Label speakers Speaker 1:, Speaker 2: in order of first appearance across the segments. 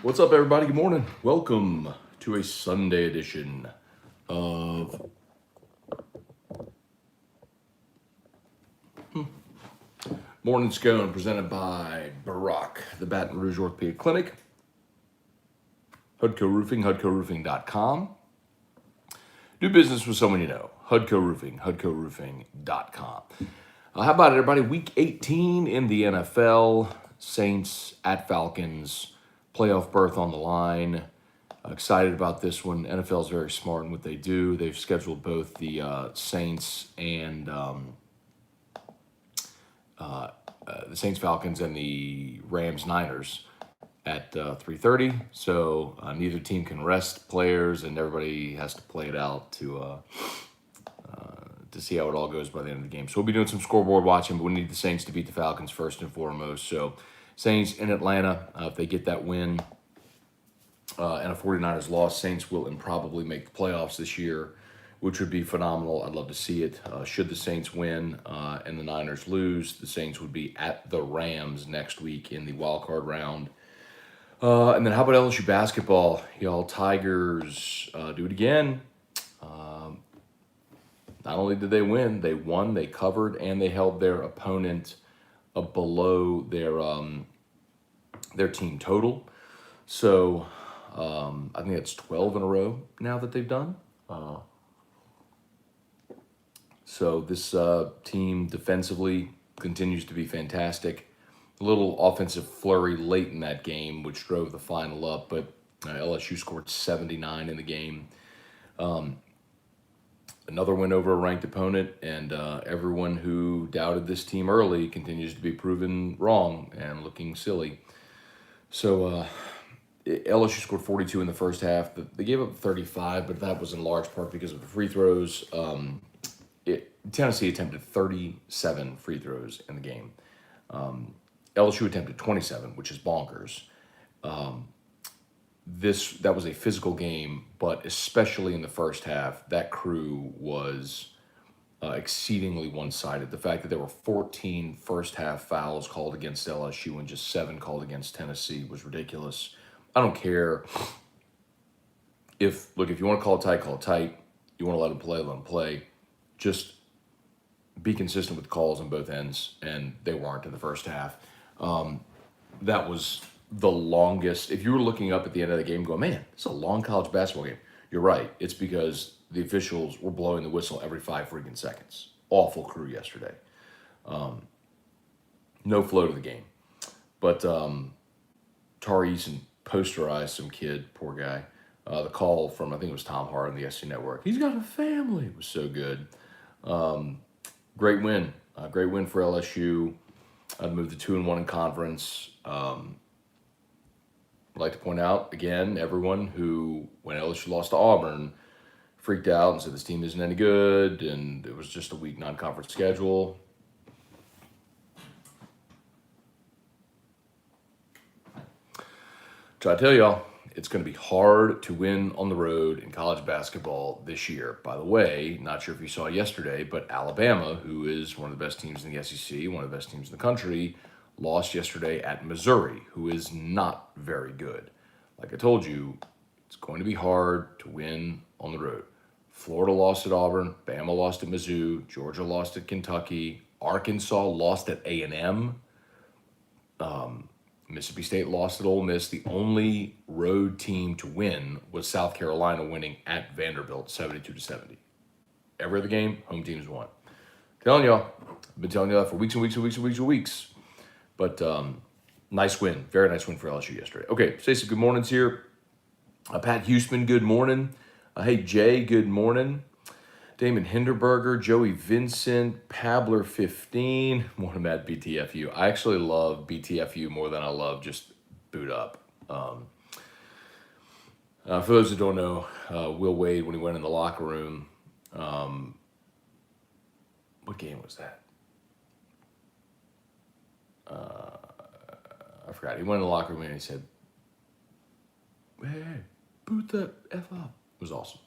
Speaker 1: What's up, everybody? Good morning. Welcome to a Sunday edition of Morning Scone, presented by Barack, the Baton Rouge Orthopedic Clinic, Hudco Roofing, HudcoRoofing.com. Do business with someone you know, Hudco Roofing, HudcoRoofing.com. How about it, everybody? Week 18 in the NFL, Saints at Falcons, playoff berth on the line. Excited about this one. NFL is very smart in what they do. They've scheduled both the Saints and the Saints Falcons and the Rams Niners at 3:30. So neither team can rest players, and everybody has to play it out to see how it all goes by the end of the game. So we'll be doing some scoreboard watching, but we need the Saints to beat the Falcons first and foremost. So Saints in Atlanta, if they get that win. And a 49ers loss, Saints will improbably make the playoffs this year, which would be phenomenal. I'd love to see it. Should the Saints win and the Niners lose, the Saints would be at the Rams next week in the wild card round. And then how about LSU basketball? Y'all Tigers do it again. Not only did they win, they won, they covered, and they held their opponent below their team total. So I think that's 12 in a row now that they've done. So this team defensively continues to be fantastic. A little offensive flurry late in that game, which drove the final up, but LSU scored 79 in the game. Another win over a ranked opponent, and everyone who doubted this team early continues to be proven wrong and looking silly. So LSU scored 42 in the first half. They gave up 35, but that was in large part because of the free throws. Tennessee attempted 37 free throws in the game. LSU attempted 27, which is bonkers. That was a physical game, but especially in the first half, that crew was exceedingly one-sided. The fact that there were 14 first-half fouls called against LSU and just 7 called against Tennessee was ridiculous. I don't care if you want to call it tight, call it tight. You want to let them play, let them play. Just be consistent with calls on both ends, and they weren't in the first half. That was the longest. If you were looking up at the end of the game going, man, it's a long college basketball game. You're right. It's because the officials were blowing the whistle every 5 freaking seconds. Awful crew yesterday. No flow to the game. But Tari Eason posterized some kid, poor guy. The call from, I think it was Tom Hart on the SC Network. He's got a family. It was so good. Great win. Great win for LSU. I'd move to 2-1 in conference. I'd like to point out, again, everyone who, when LSU lost to Auburn, freaked out and said this team isn't any good, and it was just a weak non-conference schedule. So I tell y'all, it's going to be hard to win on the road in college basketball this year. By the way, not sure if you saw yesterday, but Alabama, who is one of the best teams in the SEC, one of the best teams in the country, lost yesterday at Missouri, who is not very good. Like I told you, it's going to be hard to win on the road. Florida lost at Auburn, Bama lost at Mizzou, Georgia lost at Kentucky, Arkansas lost at A&M. Mississippi State lost at Ole Miss. The only road team to win was South Carolina winning at Vanderbilt 72-70. Every other game, home teams won. Telling y'all, I've been telling you that for weeks and weeks and weeks and weeks and weeks. But nice win, very nice win for LSU yesterday. Okay, Stacey, good mornings here. Pat Huseman, good morning. Hey, Jay, good morning. Damon Hinderberger, Joey Vincent, Pabler 15. Morning, Matt, BTFU. I actually love BTFU more than I love just boot up. For those who don't know, Will Wade, when he went in the locker room, what game was that? I forgot. He went in the locker room and he said, hey, boot the F up. It was awesome.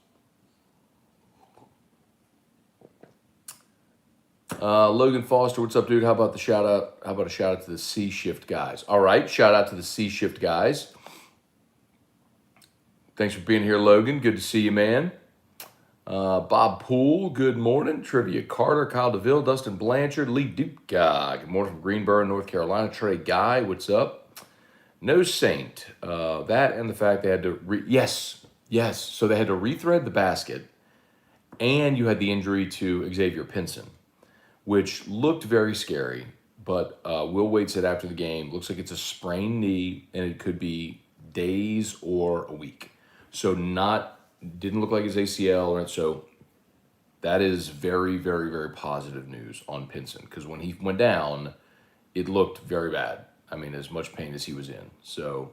Speaker 1: Logan Foster, what's up, dude? How about the shout out? How about a shout out to the C Shift guys? All right, shout out to the C Shift guys. Thanks for being here, Logan. Good to see you, man. Bob Poole, good morning. Trivia Carter, Kyle DeVille, Dustin Blanchard, Lee Duke. Good morning from Greensboro, North Carolina. Trey Guy, what's up? No Saint. That and the fact they had to yes. So they had to rethread the basket, and you had the injury to Xavier Pinson, which looked very scary. But Will Wade said after the game, looks like it's a sprained knee, and it could be days or a week. So didn't look like his ACL, or so that is very, very, very positive news on Pinson, because when he went down, it looked very bad. I mean, as much pain as he was in. So,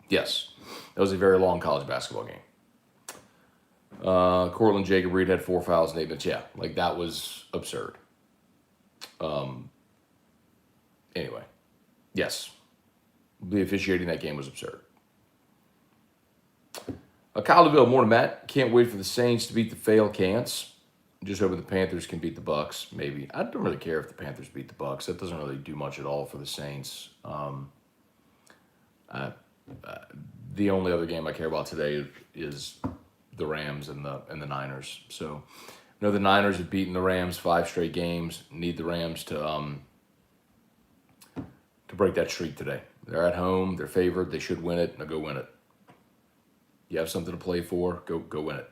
Speaker 1: yes, that was a very long college basketball game. Cortland Jacob Reed had 4 fouls in 8 minutes. Yeah, like that was absurd. Anyway, yes, the officiating that game was absurd. Kyle DeVille, morning, Matt. Can't wait for the Saints to beat the Falcons. Just hoping the Panthers can beat the Bucks. Maybe I don't really care if the Panthers beat the Bucks. That doesn't really do much at all for the Saints. The only other game I care about today is the Rams and the Niners. So, the Niners have beaten the Rams 5 straight games. Need the Rams to break that streak today. They're at home. They're favored. They should win it. Now go win it. You have something to play for. Go win it.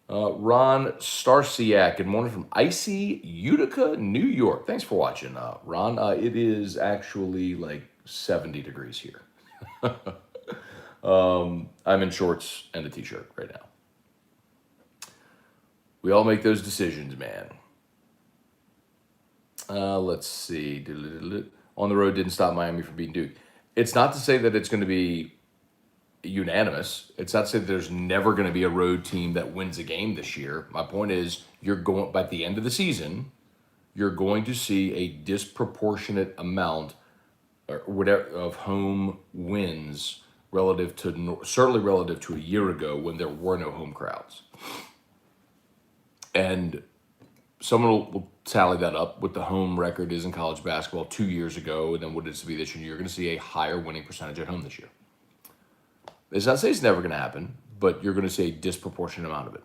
Speaker 1: Ron Starsiak, good morning from icy Utica, New York. Thanks for watching, Ron. It is actually like 70 degrees here. I'm in shorts and a t-shirt right now. We all make those decisions, man. Let's see. On the road didn't stop Miami from beating Duke. It's not to say that it's going to be unanimous. It's not to say that there's never going to be a road team that wins a game this year. My point is, by the end of the season, you're going to see a disproportionate amount or whatever of home wins certainly relative to a year ago when there were no home crowds. And someone will tally that up with the home record is in college basketball 2 years ago, and then what it's to be this year. You're going to see a higher winning percentage at home this year. It's not to say it's never going to happen, but you're going to see a disproportionate amount of it.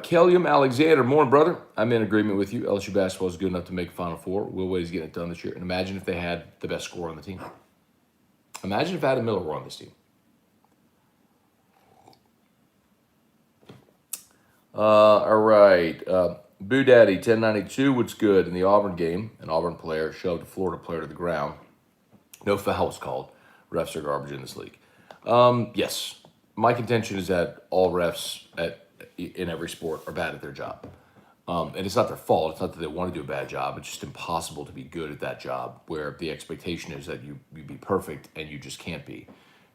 Speaker 1: Kellium Alexander, morning, brother. I'm in agreement with you. LSU basketball is good enough to make Final Four. Will Wade's getting it done this year. And imagine if they had the best scorer on the team. Imagine if Adam Miller were on this team. All right. Boo Daddy, 1092, what's good? In the Auburn game, an Auburn player shoved a Florida player to the ground. No fouls called. Refs are garbage in this league. Yes. My contention is that all refs in every sport are bad at their job. And it's not their fault. It's not that they want to do a bad job. It's just impossible to be good at that job, where the expectation is that you be perfect, and you just can't be.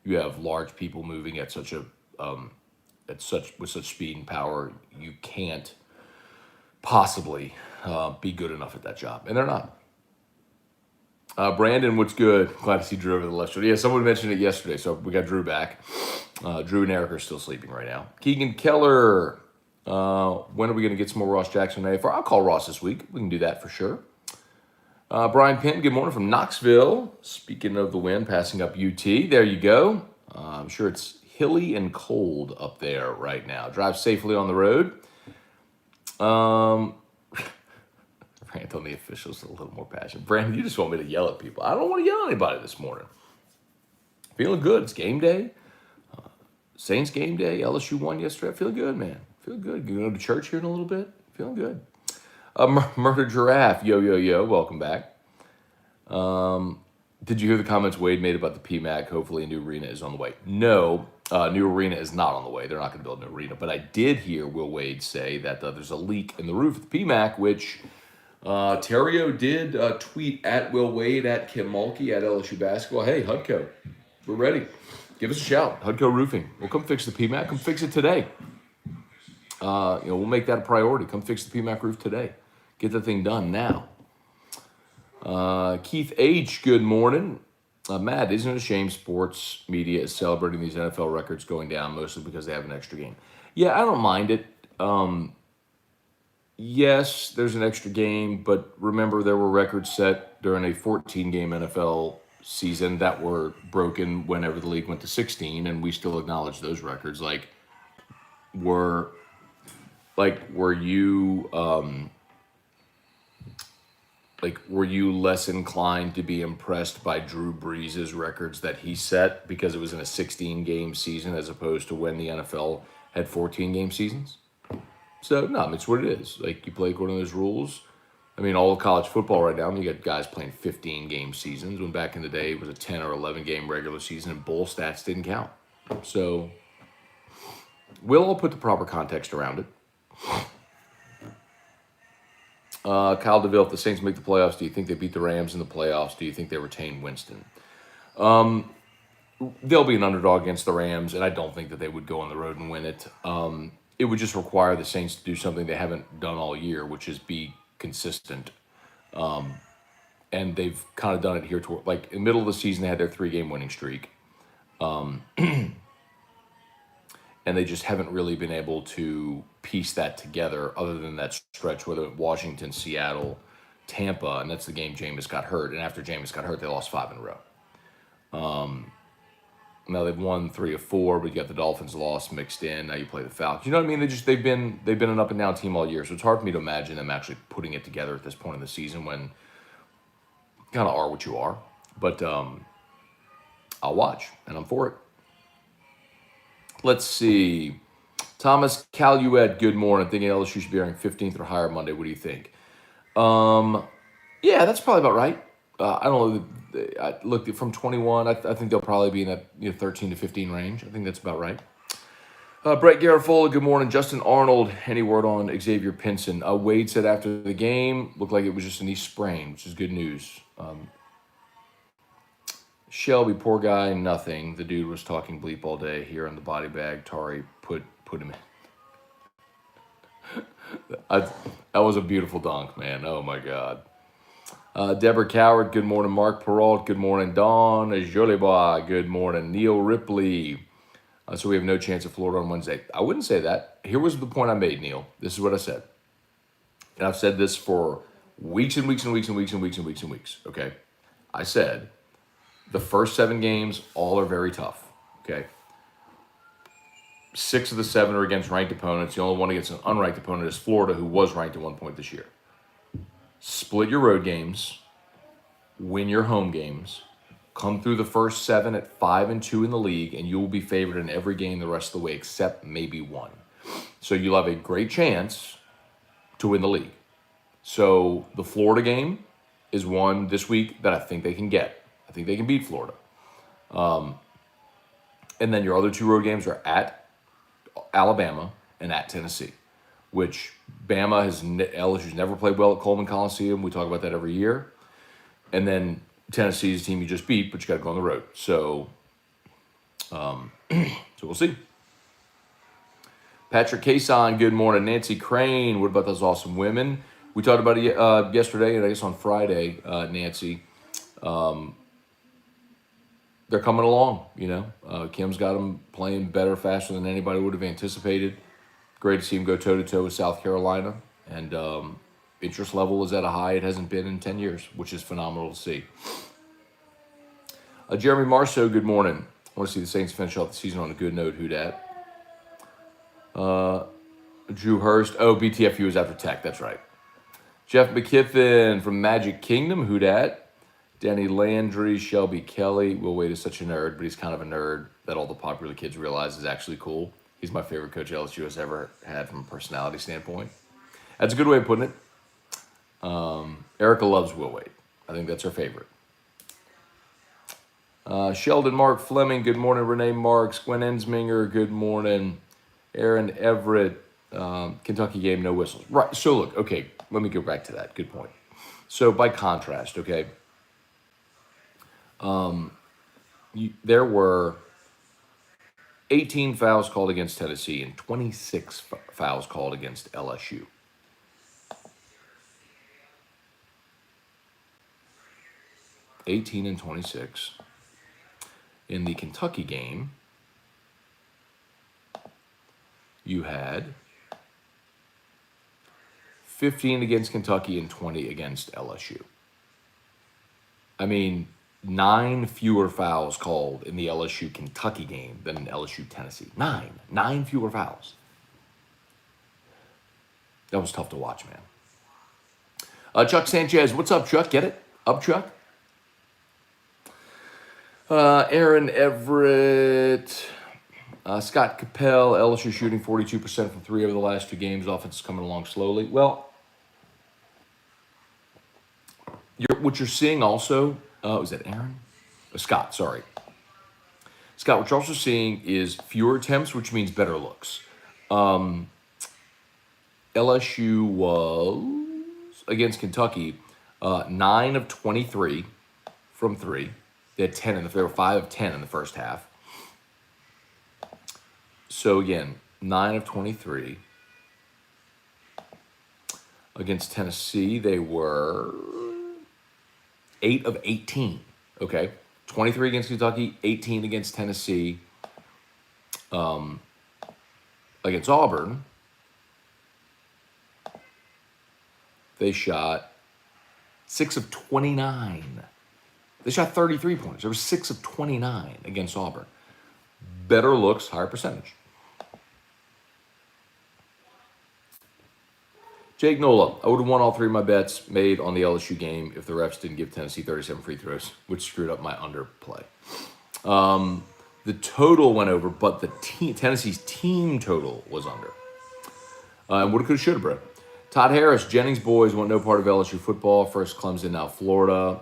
Speaker 1: You have large people moving at with such speed and power. You can't possibly be good enough at that job, and they're not. Brandon, what's good? Glad to see Drew over the left shoulder. Yeah, someone mentioned it yesterday, so we got Drew back. Drew and Eric are still sleeping right now. Keegan Keller, when are we going to get some more Ross Jackson on AFR? I'll call Ross this week. We can do that for sure. Brian Penn, good morning from Knoxville. Speaking of the wind, passing up UT. There you go. I'm sure it's hilly and cold up there right now. Drive safely on the road. Rant on the officials with a little more passion. Brandon, you just want me to yell at people. I don't want to yell at anybody this morning. Feeling good. It's game day. Saints game day. LSU won yesterday. Feeling good, man. Feeling good. Going to go to church here in a little bit. Feeling good. Murder Giraffe. Yo. Welcome back. Did you hear the comments Wade made about the PMAC? Hopefully a new arena is on the way. No, new arena is not on the way. They're not going to build a new arena. But I did hear Will Wade say that there's a leak in the roof of the PMAC, which Terrio did tweet at Will Wade, at Kim Mulkey, at LSU Basketball. Hey, HUDCO, we're ready. Give us a shout. HUDCO Roofing. We'll come fix the PMAC. Come fix it today. We'll make that a priority. Come fix the PMAC roof today. Get the thing done now. Keith H., good morning. Matt, isn't it a shame sports media is celebrating these NFL records going down mostly because they have an extra game? Yeah, I don't mind it. Yes, there's an extra game, but remember there were records set during a 14-game NFL season that were broken whenever the league went to 16, and we still acknowledge those records. Were were you were you less inclined to be impressed by Drew Brees' records that he set because it was in a 16-game season as opposed to when the NFL had 14-game seasons? So, no, I mean, it's what it is. Like, you play according to those rules. I mean, all of college football right now, I mean, you got guys playing 15-game seasons when back in the day it was a 10 or 11-game regular season and bowl stats didn't count. So, we'll all put the proper context around it. Kyle DeVille, if the Saints make the playoffs, do you think they beat the Rams in the playoffs? Do you think they retain Winston? They'll be an underdog against the Rams, and I don't think that they would go on the road and win it. It would just require the Saints to do something they haven't done all year, which is be consistent. And they've kind of done it here. Like, in the middle of the season, they had their 3-game winning streak. And they just haven't really been able to piece that together other than that stretch, whether it Washington, Seattle, Tampa, and that's the game Jameis got hurt. And after Jameis got hurt, they lost 5 in a row. Now they've won 3 of 4, but you got the Dolphins loss mixed in. Now you play the Falcons. You know what I mean? They've been an up and down team all year, so it's hard for me to imagine them actually putting it together at this point in the season when you kind of are what you are. But I'll watch, and I'm for it. Let's see. Thomas Caluet, good morning. Thinking LSU should be airing 15th or higher Monday. What do you think? Yeah, that's probably about right. I don't know. I looked from 21. I think they'll probably be in that 13 to 15 range. I think that's about right. Brett Garofola, good morning. Justin Arnold, any word on Xavier Pinson? Wade said after the game, looked like it was just a knee sprain, which is good news. Shelby, poor guy, nothing. The dude was talking bleep all day here on the body bag. Tari put him in. That was a beautiful dunk, man. Oh, my God. Deborah Coward, good morning. Mark Perrault, good morning. Dawn Jolibois, good morning. Neil Ripley. So we have no chance of Florida on Wednesday. I wouldn't say that. Here was the point I made, Neil. This is what I said. And I've said this for weeks and weeks and weeks and weeks and weeks and weeks and weeks, okay? I said the first 7 games, all are very tough, okay? 6 of the 7 are against ranked opponents. The only one against an unranked opponent is Florida, who was ranked at one point this year. Split your road games, win your home games, come through the first 7 at 5-2 in the league, and you will be favored in every game the rest of the way except maybe one. So you'll have a great chance to win the league. So the Florida game is one this week that I think they can get. I think they can beat Florida. And then your other 2 road games are at Alabama and at Tennessee, which LSU's never played well at Coleman Coliseum. We talk about that every year. And then Tennessee's a team you just beat, but you got to go on the road. So, so we'll see. Patrick Cason, good morning. Nancy Crane, what about those awesome women? We talked about it yesterday, and I guess on Friday, Nancy. They're coming along, Kim's got them playing better, faster than anybody would have anticipated. Great to see him go toe-to-toe with South Carolina. And interest level is at a high it hasn't been in 10 years, which is phenomenal to see. Jeremy Marceau, good morning. I want to see the Saints finish off the season on a good note. Who dat? Drew Hurst. Oh, BTFU is after Tech. That's right. Jeff McKiffin from Magic Kingdom. Who dat? Danny Landry, Shelby Kelly. Will Wade is such a nerd, but he's kind of a nerd that all the popular kids realize is actually cool. He's my favorite coach LSU has ever had from a personality standpoint. That's a good way of putting it. Erica loves Will Wade. I think that's her favorite. Sheldon Mark Fleming, good morning. Renee Marks, Gwen Ensminger, good morning. Aaron Everett, Kentucky game, no whistles. Right, so look, okay, let me go back to that. Good point. So by contrast, okay, there were 18 fouls called against Tennessee and 26 fouls called against LSU. and 26. In the Kentucky game, you had 15 against Kentucky and 20 against LSU. I mean, 9 fewer fouls called in the LSU Kentucky game than in LSU Tennessee. 9 fewer fouls. That was tough to watch, man. Chuck Sanchez, what's up, Chuck? Get it? Up, Chuck? Aaron Everett, Scott Capel, LSU shooting 42% from 3 over the last 2 games. Offense is coming along slowly. Well, what you're seeing also, was that Aaron? Scott, sorry. Scott, what you're also seeing is fewer attempts, which means better looks. LSU was, against Kentucky, 9 of 23 from 3. They had 10 they were 5 of 10 in the first half. So again, 9 of 23. Against Tennessee, they were 8 of 18. Okay, 23 against Kentucky, 18 against Tennessee. Against Auburn, they shot 6 of 29. They shot 33 points. There was 6 of 29 against Auburn. Better looks, higher percentage. Jake Nola, I would have won all 3 of my bets made on the LSU game if the refs didn't give Tennessee 37 free throws, which screwed up my underplay. The total went over, but Tennessee's team total was under. And woulda, coulda, shoulda, bro. Todd Harris, Jennings boys want no part of LSU football. First Clemson, now Florida.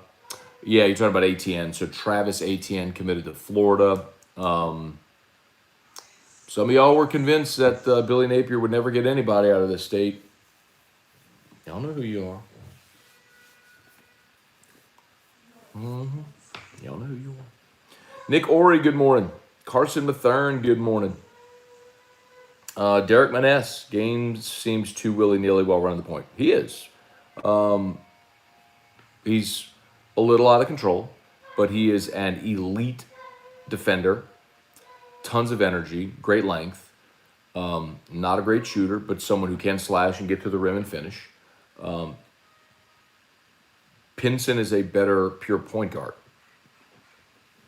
Speaker 1: Yeah, you're talking about ATN. So Travis Etienne committed to Florida. Some of y'all were convinced that Billy Napier would never get anybody out of this state. Y'all know who you are. Y'all know who you are. Nick Orey, good morning. Carson Mathern, good morning. Derek Maness, game seems too willy-nilly while running the point. He is. He's a little out of control, but he is an elite defender. Tons of energy, great length. Not a great shooter, but someone who can slash and get to the rim and finish. Pinson is a better pure point guard.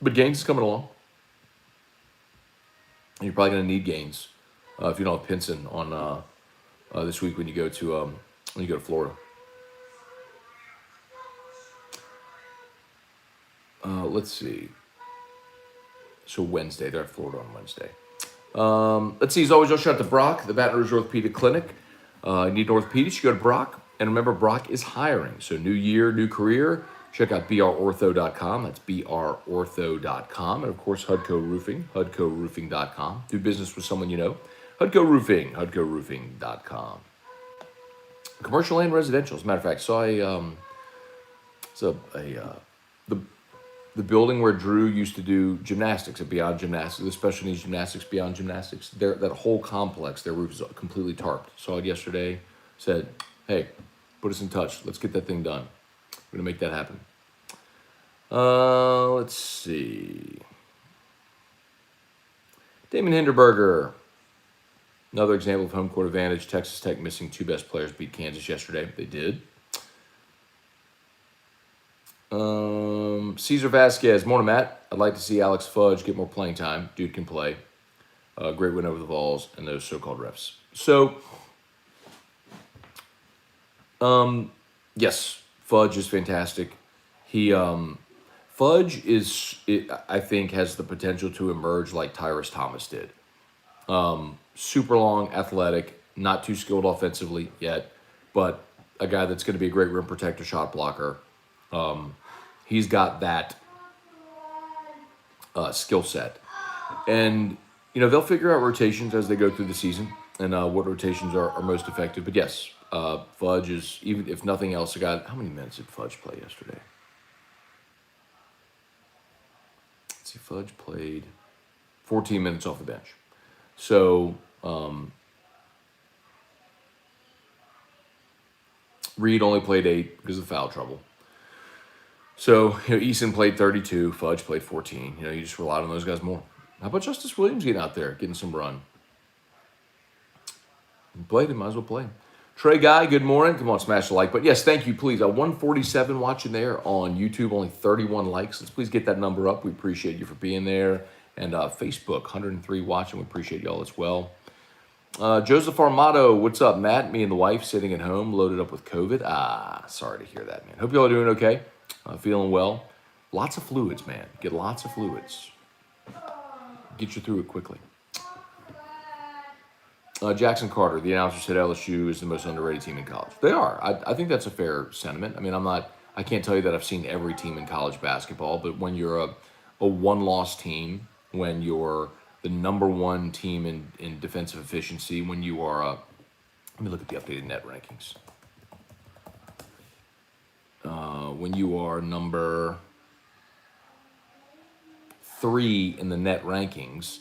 Speaker 1: But Gaines is coming along. And you're probably going to need Gaines if you don't have Pinson on this week when you go to Florida. Let's see. So Wednesday, they're at Florida on Wednesday. Let's see. As always, I'll shout out to Brock, the Baton Rouge Orthopedic Clinic. Need an orthopedist, you go to Brock. And remember, Brock is hiring. So new year, new career. Check out brortho.com. That's brortho.com. And, of course, Hudco Roofing, hudcoroofing.com. Do business with someone you know. Hudco Roofing, hudcoroofing.com. Commercial and residential. As a matter of fact, saw the building where Drew used to do gymnastics at Beyond Gymnastics, the special needs gymnastics, Beyond Gymnastics. That whole complex, their roof is completely tarped. Saw it yesterday. Said, hey, put us in touch. Let's get that thing done. We're going to make that happen. Let's see. Damon Hinderberger. Another example of home court advantage. Texas Tech missing 2 best players beat Kansas yesterday. They did. Cesar Vasquez. Morning, Matt. I'd like to see Alex Fudge get more playing time. Dude can play. Great win over the Vols and those so-called refs. So, yes, Fudge is fantastic. Fudge I think, has the potential to emerge like Tyrus Thomas did. Super long, athletic, not too skilled offensively yet, but a guy that's going to be a great rim protector, shot blocker. He's got that skill set. And, they'll figure out rotations as they go through the season and what rotations are most effective. But yes, Fudge is, even if nothing else, how many minutes did Fudge play yesterday? Let's see, Fudge played 14 minutes off the bench. So, Reed only played 8 because of foul trouble. So, Eason played 32, Fudge played 14. You just relied on those guys more. How about Justice Williams getting out there, getting some run? He played him, might as well play him. Trey Guy, good morning. Come on, smash the like button. Yes, thank you, please. 147 watching there on YouTube, only 31 likes. Let's please get that number up. We appreciate you for being there. And Facebook, 103 watching. We appreciate y'all as well. Joseph Armato, what's up, Matt? Me and the wife sitting at home, loaded up with COVID. Sorry to hear that, man. Hope y'all are doing okay. Feeling well. Lots of fluids, man. Get lots of fluids. Get you through it quickly. Jackson Carter, the announcer, said LSU is the most underrated team in college. They are. I think that's a fair sentiment. I mean, I can't tell you that I've seen every team in college basketball, but when you're a one-loss team, when you're the number one team in defensive efficiency, when you are let me look at the updated net rankings. When you are number 3 in the net rankings,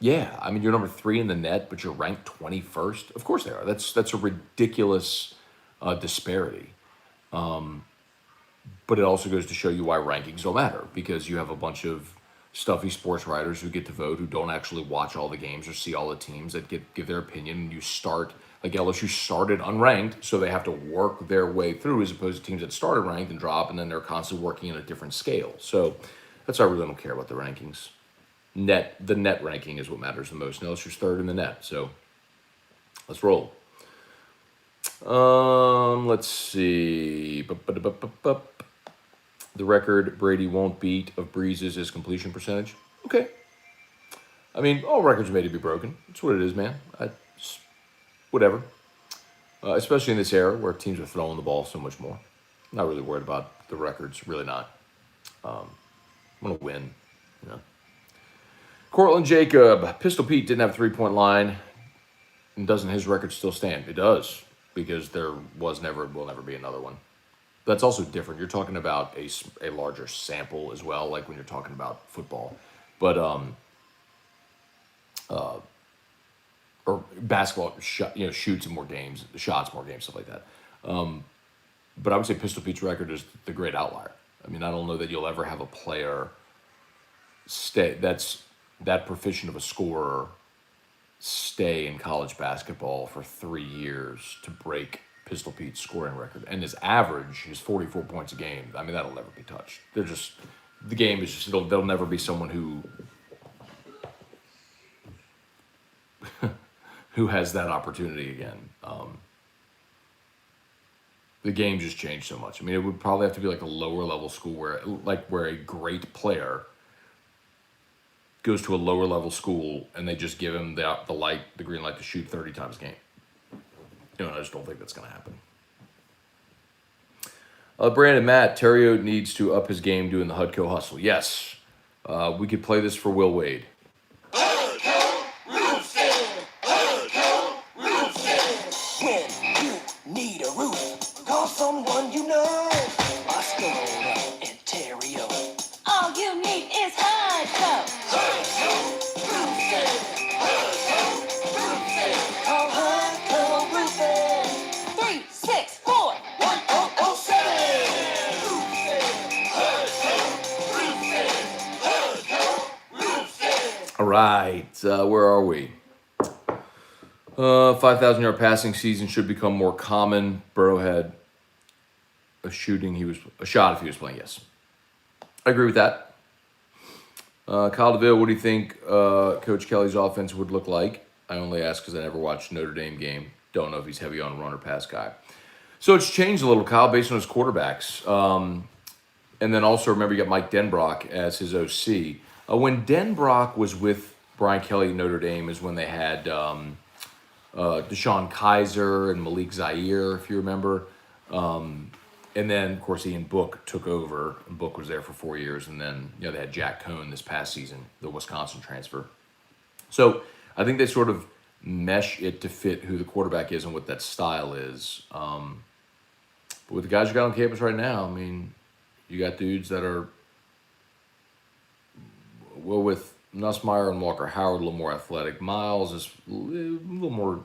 Speaker 1: yeah, I mean, you're number 3 in the net, but you're ranked 21st. Of course they are. That's a ridiculous disparity. But it also goes to show you why rankings don't matter, because you have a bunch of stuffy sports writers who get to vote, who don't actually watch all the games or see all the teams, that give their opinion. And you start, like LSU started unranked, so they have to work their way through, as opposed to teams that started ranked and drop, and then they're constantly working in a different scale. So that's why I really don't care about the rankings. The net ranking is what matters the most. Now LSU's 3rd in the net, so let's roll. Let's see. The record Brady won't beat of Breeze's is completion percentage. Okay. I mean, all records are made to be broken. That's what it is, man. Whatever. Especially in this era where teams are throwing the ball so much more. I'm not really worried about the records. Really not. I'm going to win, you know. Cortland Jacob, Pistol Pete didn't have a 3-point line. And doesn't his record still stand? It does, because there will never be another one. That's also different. You're talking about a larger sample as well, like when you're talking about football. But or basketball, shoots in more games, shots more games, stuff like that. But I would say Pistol Pete's record is the great outlier. I mean, I don't know that you'll ever have a player that's that proficient of a scorer stay in college basketball for 3 years to break Pistol Pete's scoring record. And his average is 44 points a game. I mean, that'll never be touched. The game is just, there'll never be someone who has that opportunity again. The game just changed so much. I mean, it would probably have to be like a lower level school where a great player goes to a lower level school and they just give him the green light to shoot 30 times a game. I just don't think that's going to happen. Brandon, Matt, Terrio needs to up his game doing the Hudco hustle. Yes, we could play this for Will Wade.
Speaker 2: Hudco Roofing! Hudco Roofing! When you need a roof, call someone you know. Scone and Terrio. All you need is Hudco. Hudco Roofing! Hudco Roofing! Call Hudco Roofing! 364-1007.
Speaker 1: All right, where are we? 5,000-yard passing season should become more common. Burrow had a shot if he was playing. Yes, I agree with that. Kyle DeVille, what do you think Coach Kelly's offense would look like? I only ask because I never watched Notre Dame game. Don't know if he's heavy on run or pass guy. So it's changed a little, Kyle, based on his quarterbacks. And then also remember you got Mike Denbrock as his OC. When Denbrock was with Brian Kelly at Notre Dame is when they had Deshaun Kaiser and Malik Zaire, if you remember. And then, of course, Ian Book took over. And Book was there for 4 years. And then, they had Jack Cohn this past season, the Wisconsin transfer. So I think they sort of mesh it to fit who the quarterback is and what that style is. But with the guys you got on campus right now, I mean, you got dudes that are, well, with Nussmeier and Walker Howard, a little more athletic. Miles is a little more,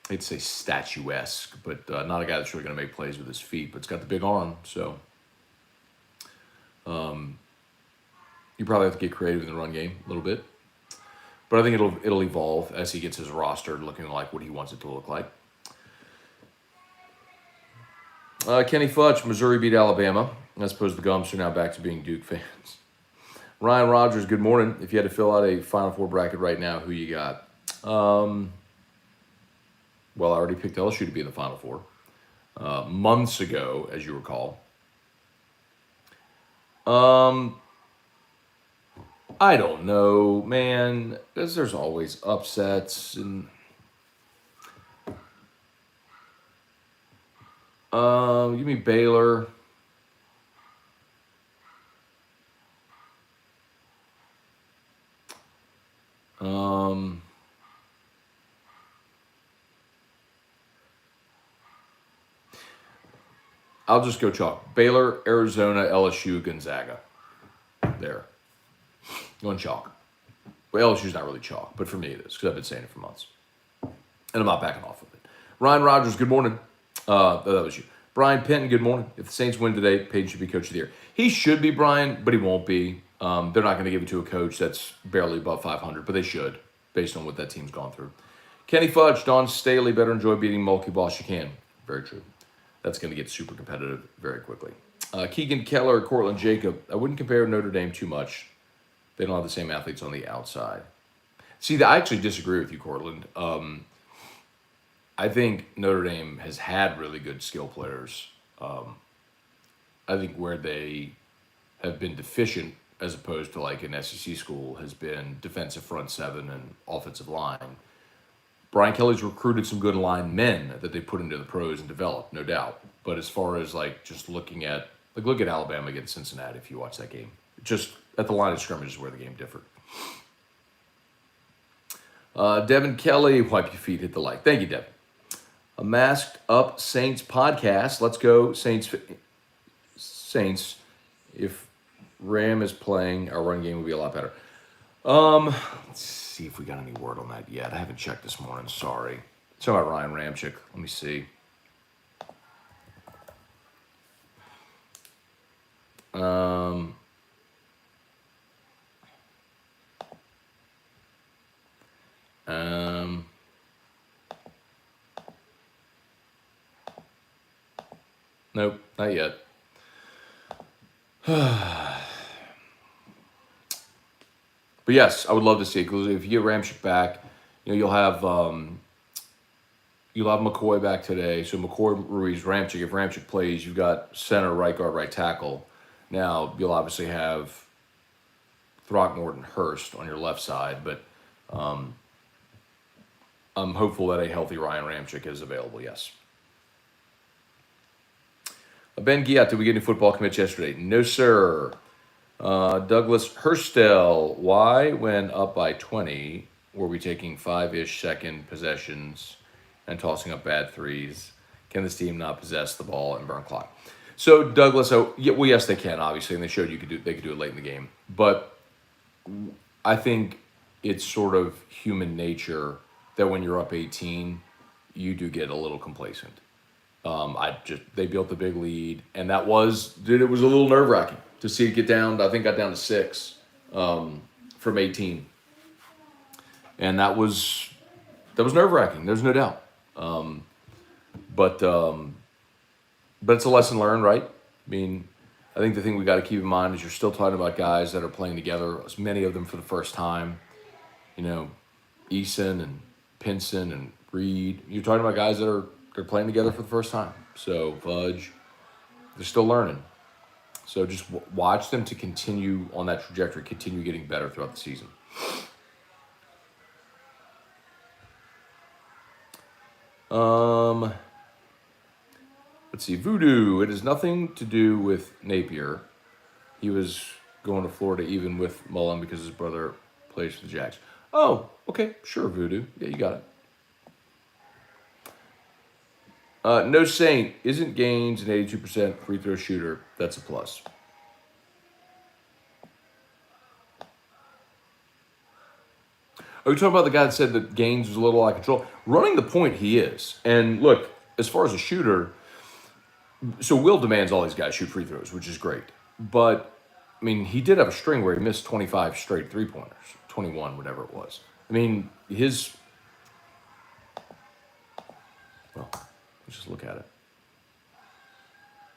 Speaker 1: I'd say statuesque, but not a guy that's really going to make plays with his feet, but it's got the big arm, so you probably have to get creative in the run game a little bit. But I think it'll evolve as he gets his roster looking like what he wants it to look like. Kenny Futch, Missouri beat Alabama. I suppose the Gumps are now back to being Duke fans. Ryan Rogers, good morning. If you had to fill out a Final Four bracket right now, who you got? Well, I already picked LSU to be in the Final Four months ago, as you recall. I don't know, man, because there's always upsets and. Give me Baylor. I'll just go chalk. Baylor, Arizona, LSU, Gonzaga. There. Going chalk. Well, LSU's not really chalk, but for me it is, because I've been saying it for months. And I'm not backing off of it. Ryan Rogers, good morning. That was you. Brian Penton, good morning. If the Saints win today, Peyton should be coach of the year. He should be, Brian, but he won't be. They're not going to give it to a coach that's barely above 500, but they should, based on what that team's gone through. Kenny Fudge, Don Staley, better enjoy beating Mulkey Boss you can. Very true. That's going to get super competitive very quickly. Keegan Keller, Cortland Jacob. I wouldn't compare Notre Dame too much. They don't have the same athletes on the outside. See, I actually disagree with you, Cortland. I think Notre Dame has had really good skill players. I think where they have been deficient, as opposed to like an SEC school, has been defensive front seven and offensive line. Brian Kelly's recruited some good line men that they put into the pros and developed, no doubt. But as far as like just looking at, like look at Alabama against Cincinnati if you watch that game. Just at the line of scrimmage is where the game differed. Devin Kelly, wipe your feet, hit the like. Thank you, Devin. A Masked Up Saints podcast. Let's go, Saints. Saints. If Ram is playing, our run game will be a lot better. Let's see if we got any word on that yet. I haven't checked this morning. Sorry. It's about Ryan Ramchick. Let me see. Nope, not yet. But yes, I would love to see it because if you get Ramchick back, you know you'll have McCoy back today. So McCoy, Ruiz, Ramchick. If Ramchick plays, you've got center, right guard, right tackle. Now you'll obviously have Throckmorton, Hurst on your left side, but I'm hopeful that a healthy Ryan Ramchick is available. Yes. Ben Giat, did we get any football commits yesterday? No, sir. Douglas Hurstel, why, when up by 20, were we taking 5-ish second possessions and tossing up bad threes? Can this team not possess the ball and burn clock? So, Douglas, yes, they can, obviously, and they showed they could do it late in the game. But I think it's sort of human nature that when you're up 18, you do get a little complacent. They built a big lead, and it was a little nerve-wracking to see it get down. I think got down to 6 from 18, and that was nerve-wracking. There's no doubt. But it's a lesson learned, right? I mean, I think the thing we got to keep in mind is you're still talking about guys that are playing together, many of them for the first time. You know, Eason and Pinson and Reed. You're talking about guys that are playing together for the first time. So, Fudge, they're still learning. So just watch them to continue on that trajectory, continue getting better throughout the season. Let's see. Voodoo. It has nothing to do with Napier. He was going to Florida even with Mullen because his brother plays for the Jags. Oh, okay. Sure, Voodoo. Yeah, you got it. No Saint. Isn't Gaines an 82% free throw shooter? That's a plus. Are we talking about the guy that said that Gaines was a little out of control? Running the point, he is. And look, as far as a shooter, so Will demands all these guys shoot free throws, which is great. But, I mean, he did have a string where he missed 25 straight three-pointers, 21, whatever it was. I mean, well, let's just look at it.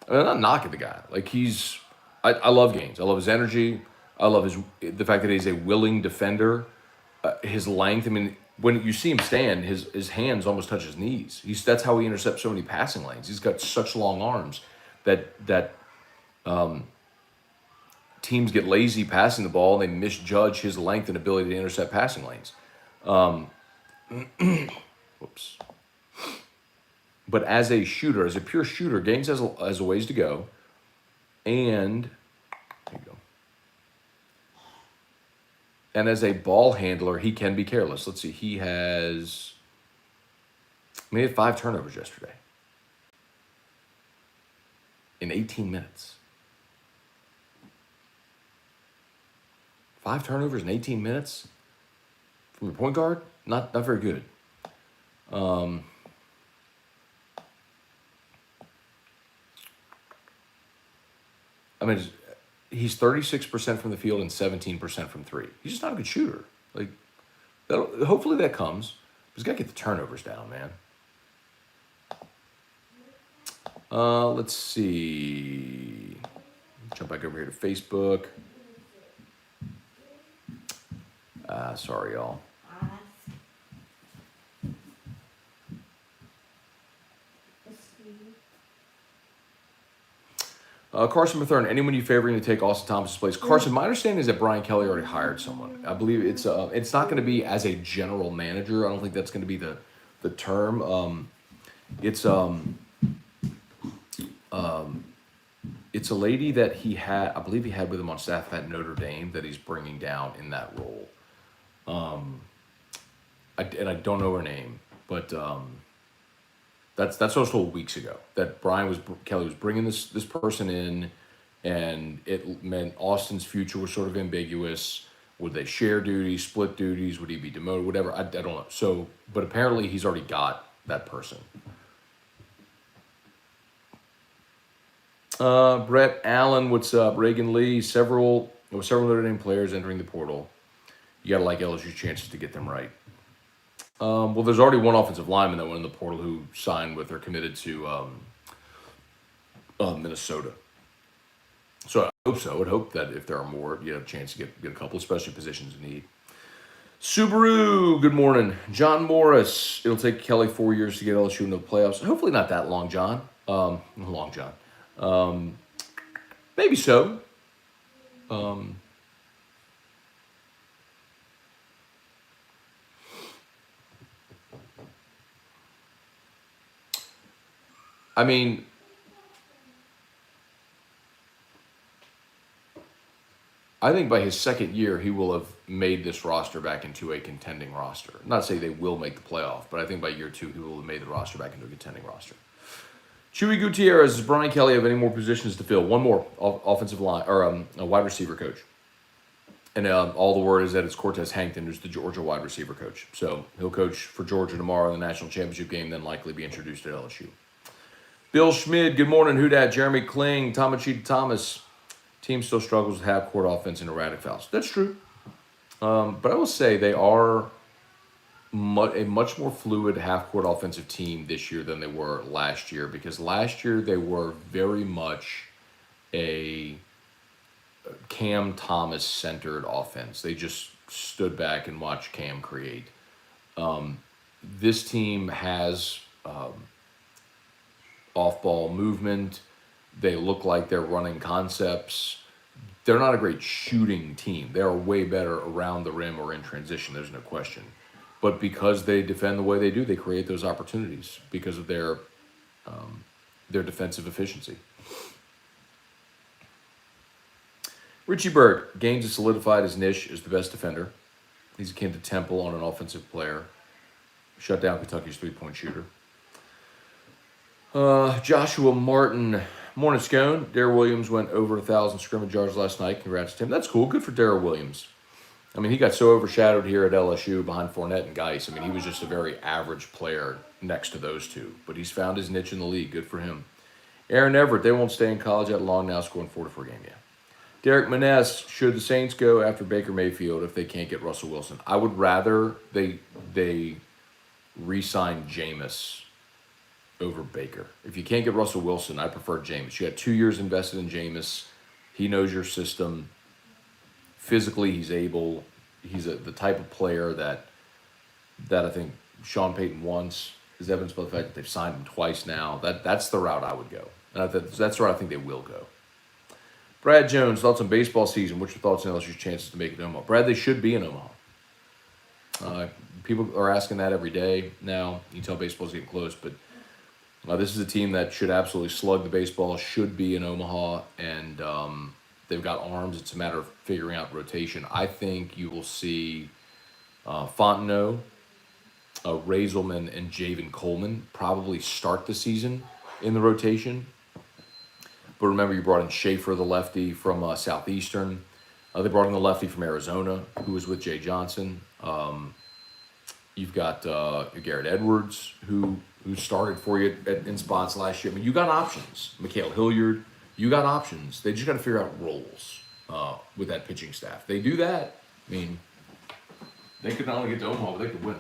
Speaker 1: I'm not knocking the guy. Like I love Gaines. I love his energy. I love the fact that he's a willing defender. His length. I mean, when you see him stand, his hands almost touch his knees. That's how he intercepts so many passing lanes. He's got such long arms that teams get lazy passing the ball and they misjudge his length and ability to intercept passing lanes. Whoops. But as a shooter, as a pure shooter, Gaines has a ways to go. And there you go. And as a ball handler, he can be careless. Let's see. He had 5 turnovers yesterday in 18 minutes. 5 turnovers in 18 minutes from your point guard? Not very good. I mean, he's 36% from the field and 17% from 3. He's just not a good shooter. Like, hopefully that comes. He's got to get the turnovers down, man. Let's see. Jump back over here to Facebook. Sorry, y'all. Carson Mathern, anyone you favoring to take Austin Thomas's place? Carson, my understanding is that Brian Kelly already hired someone. I believe it's not going to be as a general manager. I don't think that's going to be the term. It's a lady that I believe he had with him on staff at Notre Dame that he's bringing down in that role. I don't know her name, but that's what I was told weeks ago, that Kelly was bringing this person in, and it meant Austin's future was sort of ambiguous. Would they share duties, split duties? Would he be demoted? Whatever. I don't know. So, but apparently he's already got that person. Brett Allen, what's up? Reagan Lee, several Notre Dame players entering the portal. You gotta like LSU's chances to get them right. Well, there's already one offensive lineman that went in the portal who signed with or committed to Minnesota. So I hope so. I would hope that if there are more, you have a chance to get a couple, especially positions in need. Subaru, good morning. John Morris, it'll take Kelly 4 years to get LSU into the playoffs. Hopefully not that long, John. Long John. Maybe so. I mean, I think by his second year, he will have made this roster back into a contending roster. Not to say they will make the playoff, but I think by year 2, he will have made the roster back into a contending roster. Chewy Gutierrez, does Brian Kelly have any more positions to fill? One more offensive line, or a wide receiver coach. And all the word is that it's Cortez Hankton, who's the Georgia wide receiver coach. So he'll coach for Georgia tomorrow in the national championship game, then likely be introduced at LSU. Bill Schmid, good morning. Who dat? Jeremy Kling, Tamachita Thomas. Team still struggles with half-court offense and erratic fouls. That's true. But I will say they are a much more fluid half-court offensive team this year than they were last year, because last year they were very much a Cam Thomas-centered offense. They just stood back and watched Cam create. This team has off-ball movement. They look like they're running concepts. They're not a great shooting team. They're way better around the rim or in transition. There's no question. But because they defend the way they do, they create those opportunities because of their defensive efficiency. Richie Burt, Gaines has solidified his niche as the best defender. He's akin to Temple on an offensive player. Shut down Kentucky's three-point shooter. Joshua Martin, morning Scone. Darrell Williams went over 1,000 scrimmage yards last night. Congrats to him. That's cool. Good for Darrell Williams. I mean, he got so overshadowed here at LSU behind Fournette and Geis. I mean, he was just a very average player next to those two. But he's found his niche in the league. Good for him. Aaron Everett, they won't stay in college that long now, scoring 4-4 game. Yeah. Derek Maness, should the Saints go after Baker Mayfield if they can't get Russell Wilson? I would rather they re-sign Jameis over Baker. If you can't get Russell Wilson, I prefer Jameis. You got 2 years invested in Jameis. He knows your system. Physically, he's able. He's the type of player that I think Sean Payton wants, is evidenced by the fact that they've signed him twice now. That's the route I would go. And that's the route I think they will go. Brad Jones, thoughts on baseball season. What's your thoughts on LSU's chances to make it in Omaha? Brad, they should be in Omaha. People are asking that every day now. You can tell baseball's getting close, but this is a team that should absolutely slug the baseball, should be in Omaha, and they've got arms. It's a matter of figuring out rotation. I think you will see Fontenot, Raiselman, and Javen Coleman probably start the season in the rotation. But remember, you brought in Schaefer, the lefty from Southeastern. They brought in the lefty from Arizona, who was with Jay Johnson. You've got Garrett Edwards, who started for you in spots last year. I mean, you got options. Mikhail Hilliard, you got options. They just got to figure out roles with that pitching staff. They do that. I mean, they could not only get to Omaha, but they could win.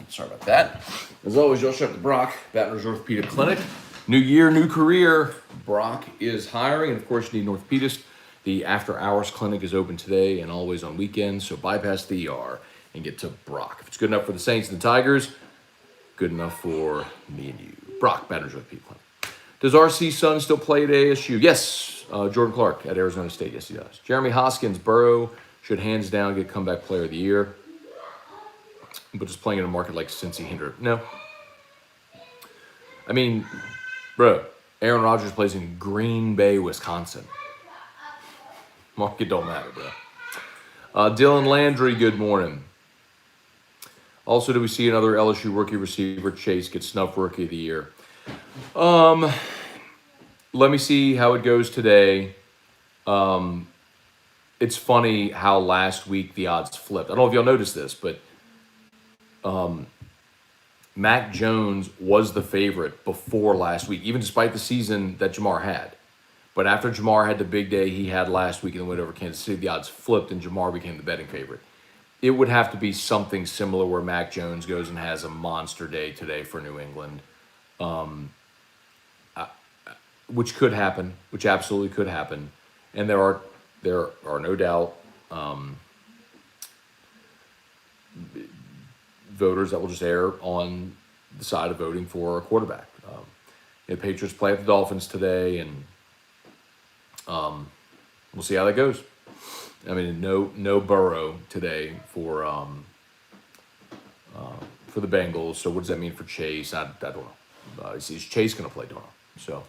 Speaker 1: Sorry about that. As always, you'll shut the Brock, Baton Rouge Orthopedic Clinic. New year, new career. Brock is hiring, and of course, you need an orthopedist. The after-hours clinic is open today and always on weekends, so bypass the ER and get to Brock. If it's good enough for the Saints and the Tigers, good enough for me and you. Brock, Baton Rouge Orthopedic Clinic. Does RC's son still play at ASU? Yes. Jordan Clark at Arizona State. Yes, he does. Jeremy Hoskins, Burrow should hands down get comeback player of the year. But just playing in a market like Cincy hinder. No. I mean, bro, Aaron Rodgers plays in Green Bay, Wisconsin. Market don't matter, bro. Dylan Landry, good morning. Also, do we see another LSU rookie receiver, Chase, get snubbed rookie of the year? Let me see how it goes today. It's funny how last week the odds flipped. I don't know if y'all noticed this, but Mac Jones was the favorite before last week, even despite the season that Jamar had. But after Jamar had the big day he had last week in the win over Kansas City, the odds flipped and Jamar became the betting favorite. It would have to be something similar where Mac Jones goes and has a monster day today for New England, which could happen, which absolutely could happen. And there are no doubt voters that will just err on the side of voting for a quarterback. The Patriots play at the Dolphins today, and we'll see how that goes. I mean, no Burrow today for the Bengals. So what does that mean for Chase? I don't know. Is Chase going to play? Don't know. So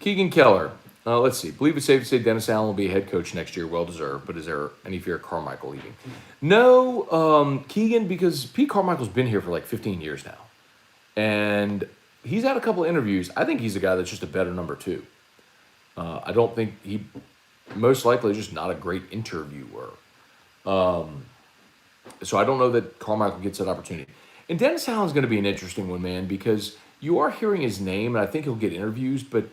Speaker 1: Keegan Keller. Let's see. Believe it's safe to say Dennis Allen will be a head coach next year. Well deserved. But is there any fear of Carmichael leaving? No, Keegan, because Pete Carmichael's been here for like 15 years now. And he's had a couple of interviews. I think he's a guy that's just a better number two. I don't think most likely is just not a great interviewer. So I don't know that Carmichael gets that opportunity. And Dennis Allen's going to be an interesting one, man, because you are hearing his name, and I think he'll get interviews, but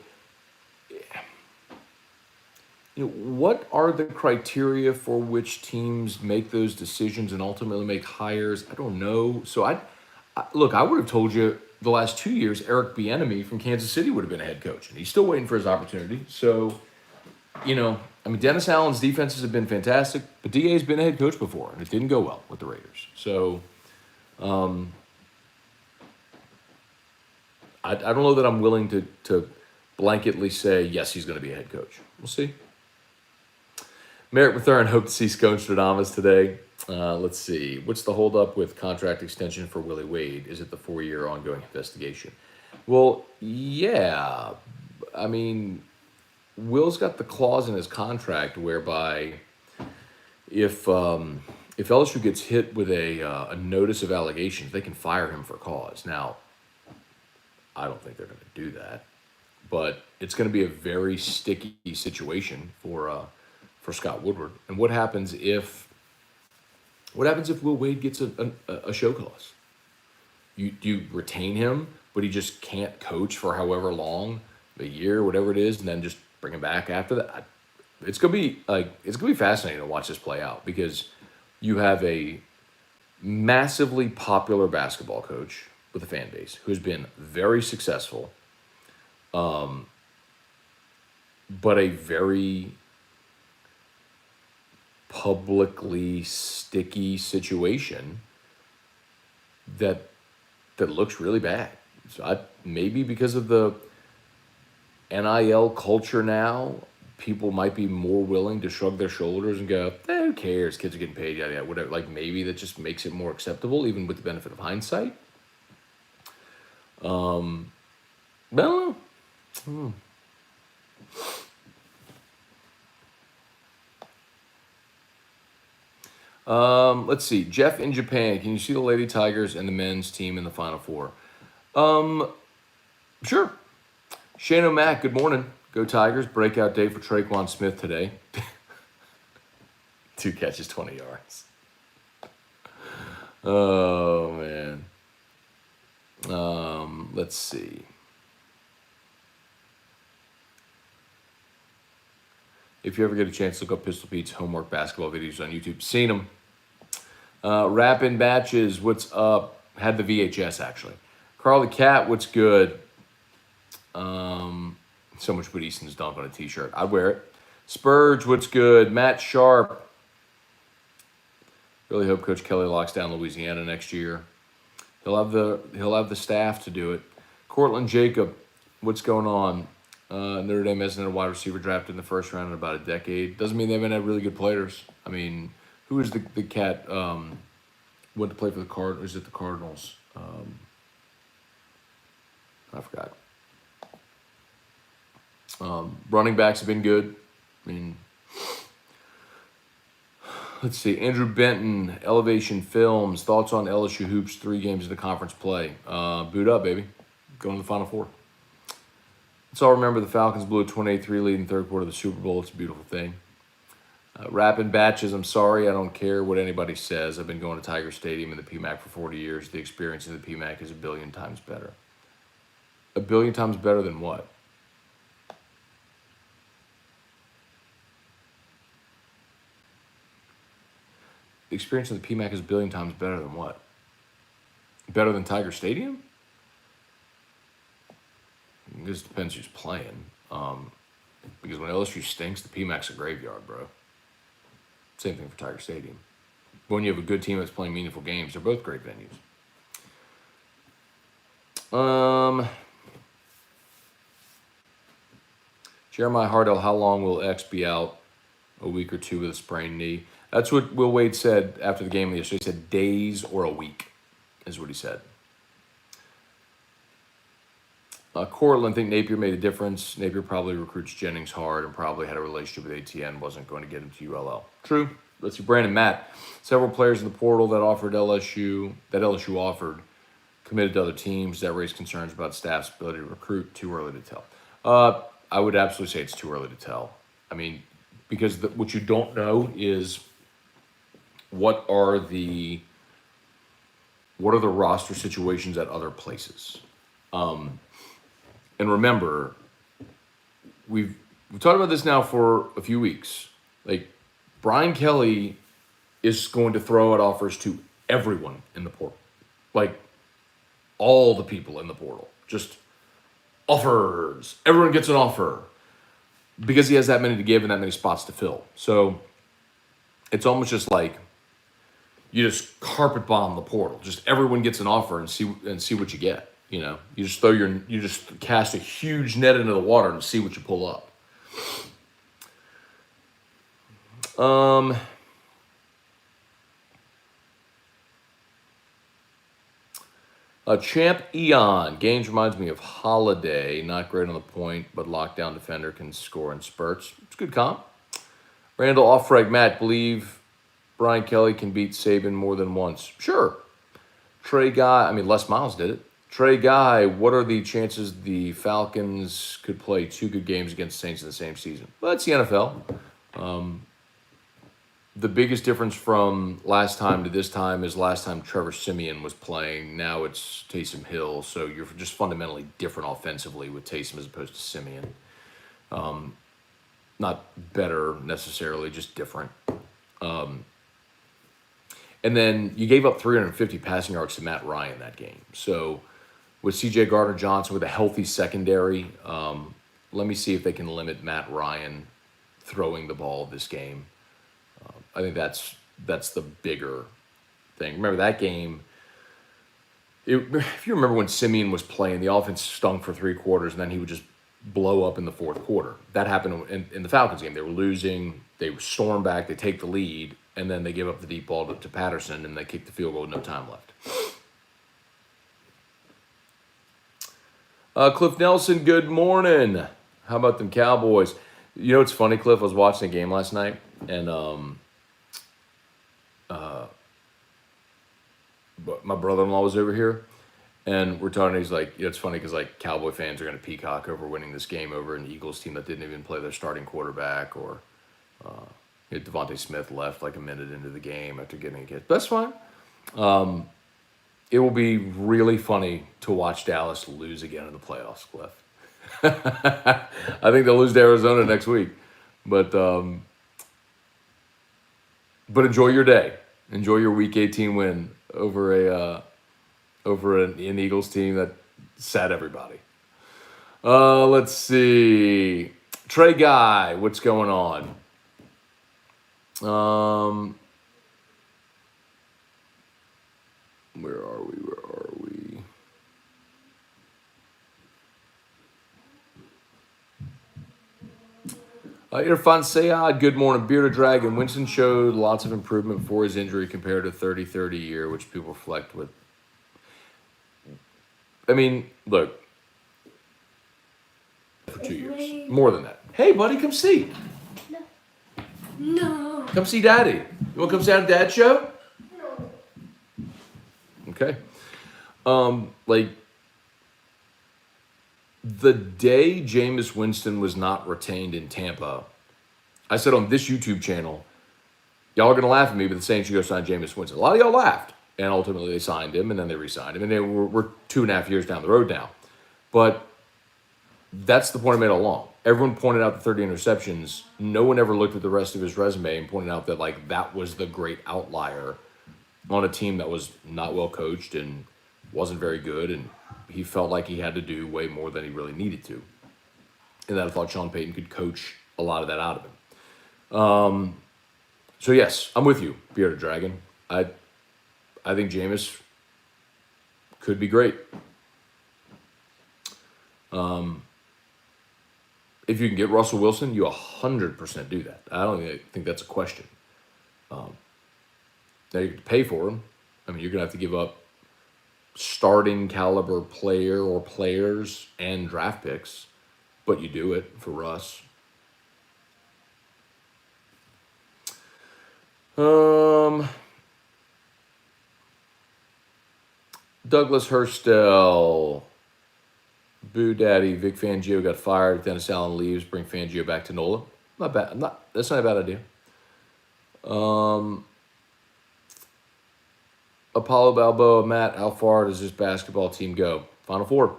Speaker 1: what are the criteria for which teams make those decisions and ultimately make hires? I don't know. So I would have told you the last 2 years, Eric Bieniemy from Kansas City would have been a head coach, and he's still waiting for his opportunity. So, Dennis Allen's defenses have been fantastic, but DA's been a head coach before, and it didn't go well with the Raiders. So, I don't know that I'm willing to blanketly say, yes, he's going to be a head coach. We'll see. Merrick Mathern, hope to see Scone Stradamus today. Let's see. What's the holdup with contract extension for Willie Wade? Is it the 4-year ongoing investigation? Well, yeah. I mean, Will's got the clause in his contract whereby if LSU gets hit with a notice of allegations, they can fire him for cause. Now, I don't think they're going to do that, but it's going to be a very sticky situation for Scott Woodward. And what happens if Will Wade gets a show cause? Do you retain him, but he just can't coach for however long, a year, whatever it is, and then just bring him back after that? It's gonna be fascinating to watch this play out because you have a massively popular basketball coach with a fan base who's been very successful, but a very publicly sticky situation that looks really bad. So maybe because of the NIL culture now, people might be more willing to shrug their shoulders and go, who cares? Kids are getting paid, yada, yada, whatever. Like, maybe that just makes it more acceptable, even with the benefit of hindsight. No. Let's see. Jeff in Japan. Can you see the Lady Tigers and the men's team in the Final Four? Sure. Shane O'Mac, good morning. Go Tigers. Breakout day for Traquan Smith today. 2 catches, 20 yards. Oh, man. Let's see. If you ever get a chance, look up Pistol Pete's homework basketball videos on YouTube. Seen them. Rapping Batches, what's up? Had the VHS, actually. Carly Cat, what's good? So much Wood Easton's dunk on a t-shirt. I'd wear it. Spurge, what's good? Matt Sharp. Really hope Coach Kelly locks down Louisiana next year. He'll have the staff to do it. Cortland Jacob, what's going on? Notre Dame hasn't had a wide receiver drafted in the first round in about a decade. Doesn't mean they haven't had really good players. I mean, who is the cat went to play for the Cardinals? Is it the Cardinals? I forgot. Running backs have been good. I mean, let's see. Andrew Benton, Elevation Films. Thoughts on LSU Hoops 3 games of the conference play? Boot up, baby. Going to the Final Four. Let's all remember the Falcons blew a 28-3 lead in the third quarter of the Super Bowl. It's a beautiful thing. Rapping Batches, I'm sorry. I don't care what anybody says. I've been going to Tiger Stadium and the PMAC for 40 years. The experience in the PMAC is a billion times better. A billion times better than what? The experience in the PMAC is a billion times better than what? Better than Tiger Stadium? This depends who's playing. Because when LSU stinks, the PMAC's a graveyard, bro. Same thing for Tiger Stadium. But when you have a good team that's playing meaningful games, they're both great venues. Jeremiah Hardell, how long will X be out? A week or 2 with a sprained knee. That's what Will Wade said after the game yesterday. He said days or a week is what he said. Cortland, think Napier made a difference. Napier probably recruits Jennings hard and probably had a relationship with ATN, wasn't going to get him to ULL. True. Let's see, Brandon Matt. Several players in the portal that LSU offered committed to other teams that raised concerns about staff's ability to recruit. Too early to tell. I would absolutely say it's too early to tell. I mean, because what you don't know is what are the roster situations at other places. And remember, we've talked about this now for a few weeks. Like, Brian Kelly is going to throw out offers to everyone in the portal. Like, all the people in the portal. Just offers. Everyone gets an offer. Because he has that many to give and that many spots to fill. So, it's almost just like you just carpet bomb the portal. Just everyone gets an offer and see what you get. You know, you just cast a huge net into the water and see what you pull up. Champ Eon. Games reminds me of Holiday. Not great on the point, but lockdown defender can score in spurts. It's a good comp. Randall Offreg. Matt, believe Brian Kelly can beat Saban more than once. Sure. Trey Guy. I mean, Les Miles did it. Trey Guy. What are the chances the Falcons could play 2 good games against Saints in the same season? Well, that's the NFL. The biggest difference from last time to this time is last time Trevor Siemian was playing. Now it's Taysom Hill. So you're just fundamentally different offensively with Taysom as opposed to Siemian. Not better necessarily, just different. And then you gave up 350 passing yards to Matt Ryan that game. So with C.J. Gardner-Johnson with a healthy secondary, let me see if they can limit Matt Ryan throwing the ball this game. I think that's the bigger thing. Remember that game, if you remember when Simeon was playing, the offense stunk for 3 quarters, and then he would just blow up in the 4th quarter. That happened in the Falcons game. They were losing. They storm back. They take the lead, and then they give up the deep ball to Patterson, and they kick the field goal with no time left. Cliff Nelson, good morning. How about them Cowboys? You know what's funny, Cliff? I was watching a game last night, and but my brother-in-law was over here, and we're talking. He's like, it's funny because like Cowboy fans are going to peacock over winning this game over an Eagles team that didn't even play their starting quarterback, or Devontae Smith left like a minute into the game after getting a hit. That's fine. It will be really funny to watch Dallas lose again in the playoffs, Cliff. I think they'll lose to Arizona next week, but enjoy your day. Enjoy your Week 18 win over an Eagles team that sat everybody. Let's see. Trey Guy, what's going on? Where are we? Irfan Sayad, good morning. Bearded Dragon. Winston showed lots of improvement before his injury compared to 30-30 year, which people reflect with. I mean, look. For 2 years. More than that. Hey, buddy, come see.
Speaker 2: No.
Speaker 1: Come see Daddy. You want to come see our Dad show?
Speaker 2: No.
Speaker 1: Okay. Like, the day Jameis Winston was not retained in Tampa, I said on this YouTube channel, y'all are going to laugh at me, but the Saints should go sign Jameis Winston. A lot of y'all laughed, and ultimately they signed him, and then they re-signed him, and we're 2.5 years down the road now. But that's the point I made all along. Everyone pointed out the 30 interceptions. No one ever looked at the rest of his resume and pointed out that like that was the great outlier on a team that was not well coached and wasn't very good, and he felt like he had to do way more than he really needed to. And that I thought Sean Payton could coach a lot of that out of him. So yes, I'm with you, Bearded Dragon. I think Jameis could be great. If you can get Russell Wilson, you 100% do that. I don't think that's a question. Now you have to pay for him. I mean, you're going to have to give up starting caliber player or players and draft picks, but you do it for Russ. Douglas Hurstel. Boo Daddy. Vic Fangio got fired. Dennis Allen leaves. Bring Fangio back to NOLA. Not bad. That's not a bad idea. Apollo Balboa. Matt, how far does this basketball team go? Final Four.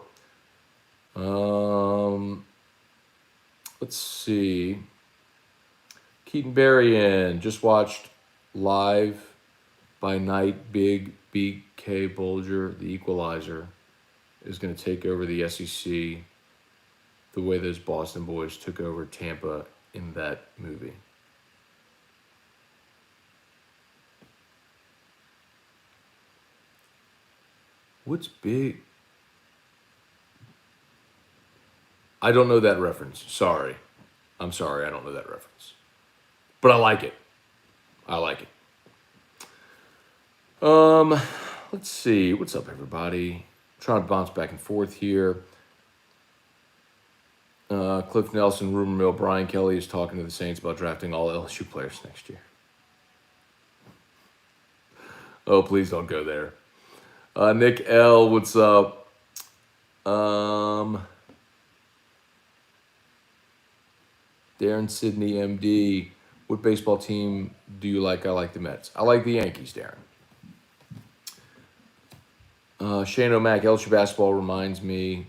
Speaker 1: Let's see. Keaton Berrien. Just watched live by night. Big BK Bulger, the equalizer, is going to take over the SEC the way those Boston boys took over Tampa in that movie. What's big? I don't know that reference. Sorry. I'm sorry, I don't know that reference. But I like it. I like it. Let's see. What's up, everybody? Trying to bounce back and forth here. Cliff Nelson, rumor mill. Brian Kelly is talking to the Saints about drafting all LSU players next year. Oh, please don't go there. Nick L, what's up? Darren Sidney, MD. What baseball team do you like? I like the Mets. I like the Yankees, Darren. Shane O'Mac, LSU basketball reminds me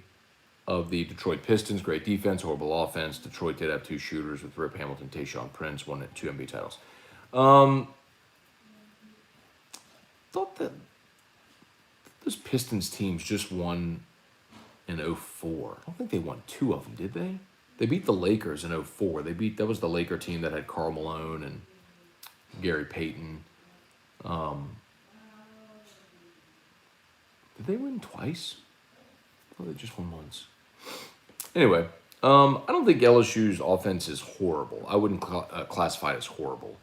Speaker 1: of the Detroit Pistons. Great defense, horrible offense. Detroit did have two shooters with Rip Hamilton, Tayshaun Prince, won 2 NBA titles. Thought that those Pistons teams just won in 04. I don't think they won 2 of them, did they? They beat the Lakers in 04. That was the Laker team that had Karl Malone and Gary Payton. Did they win twice? Oh, they just won once. Anyway, I don't think LSU's offense is horrible. I wouldn't classify it as horrible.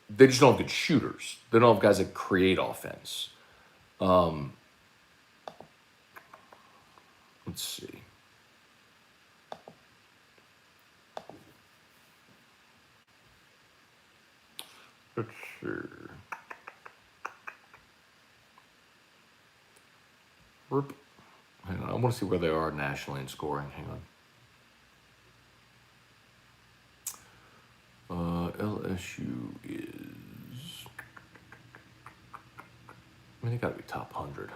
Speaker 1: They just don't have good shooters. They don't have guys that create offense. Let's see. Let's see. Hang on, I want to see where they are nationally in scoring. Hang on. LSU is... I mean, they got to be top 100,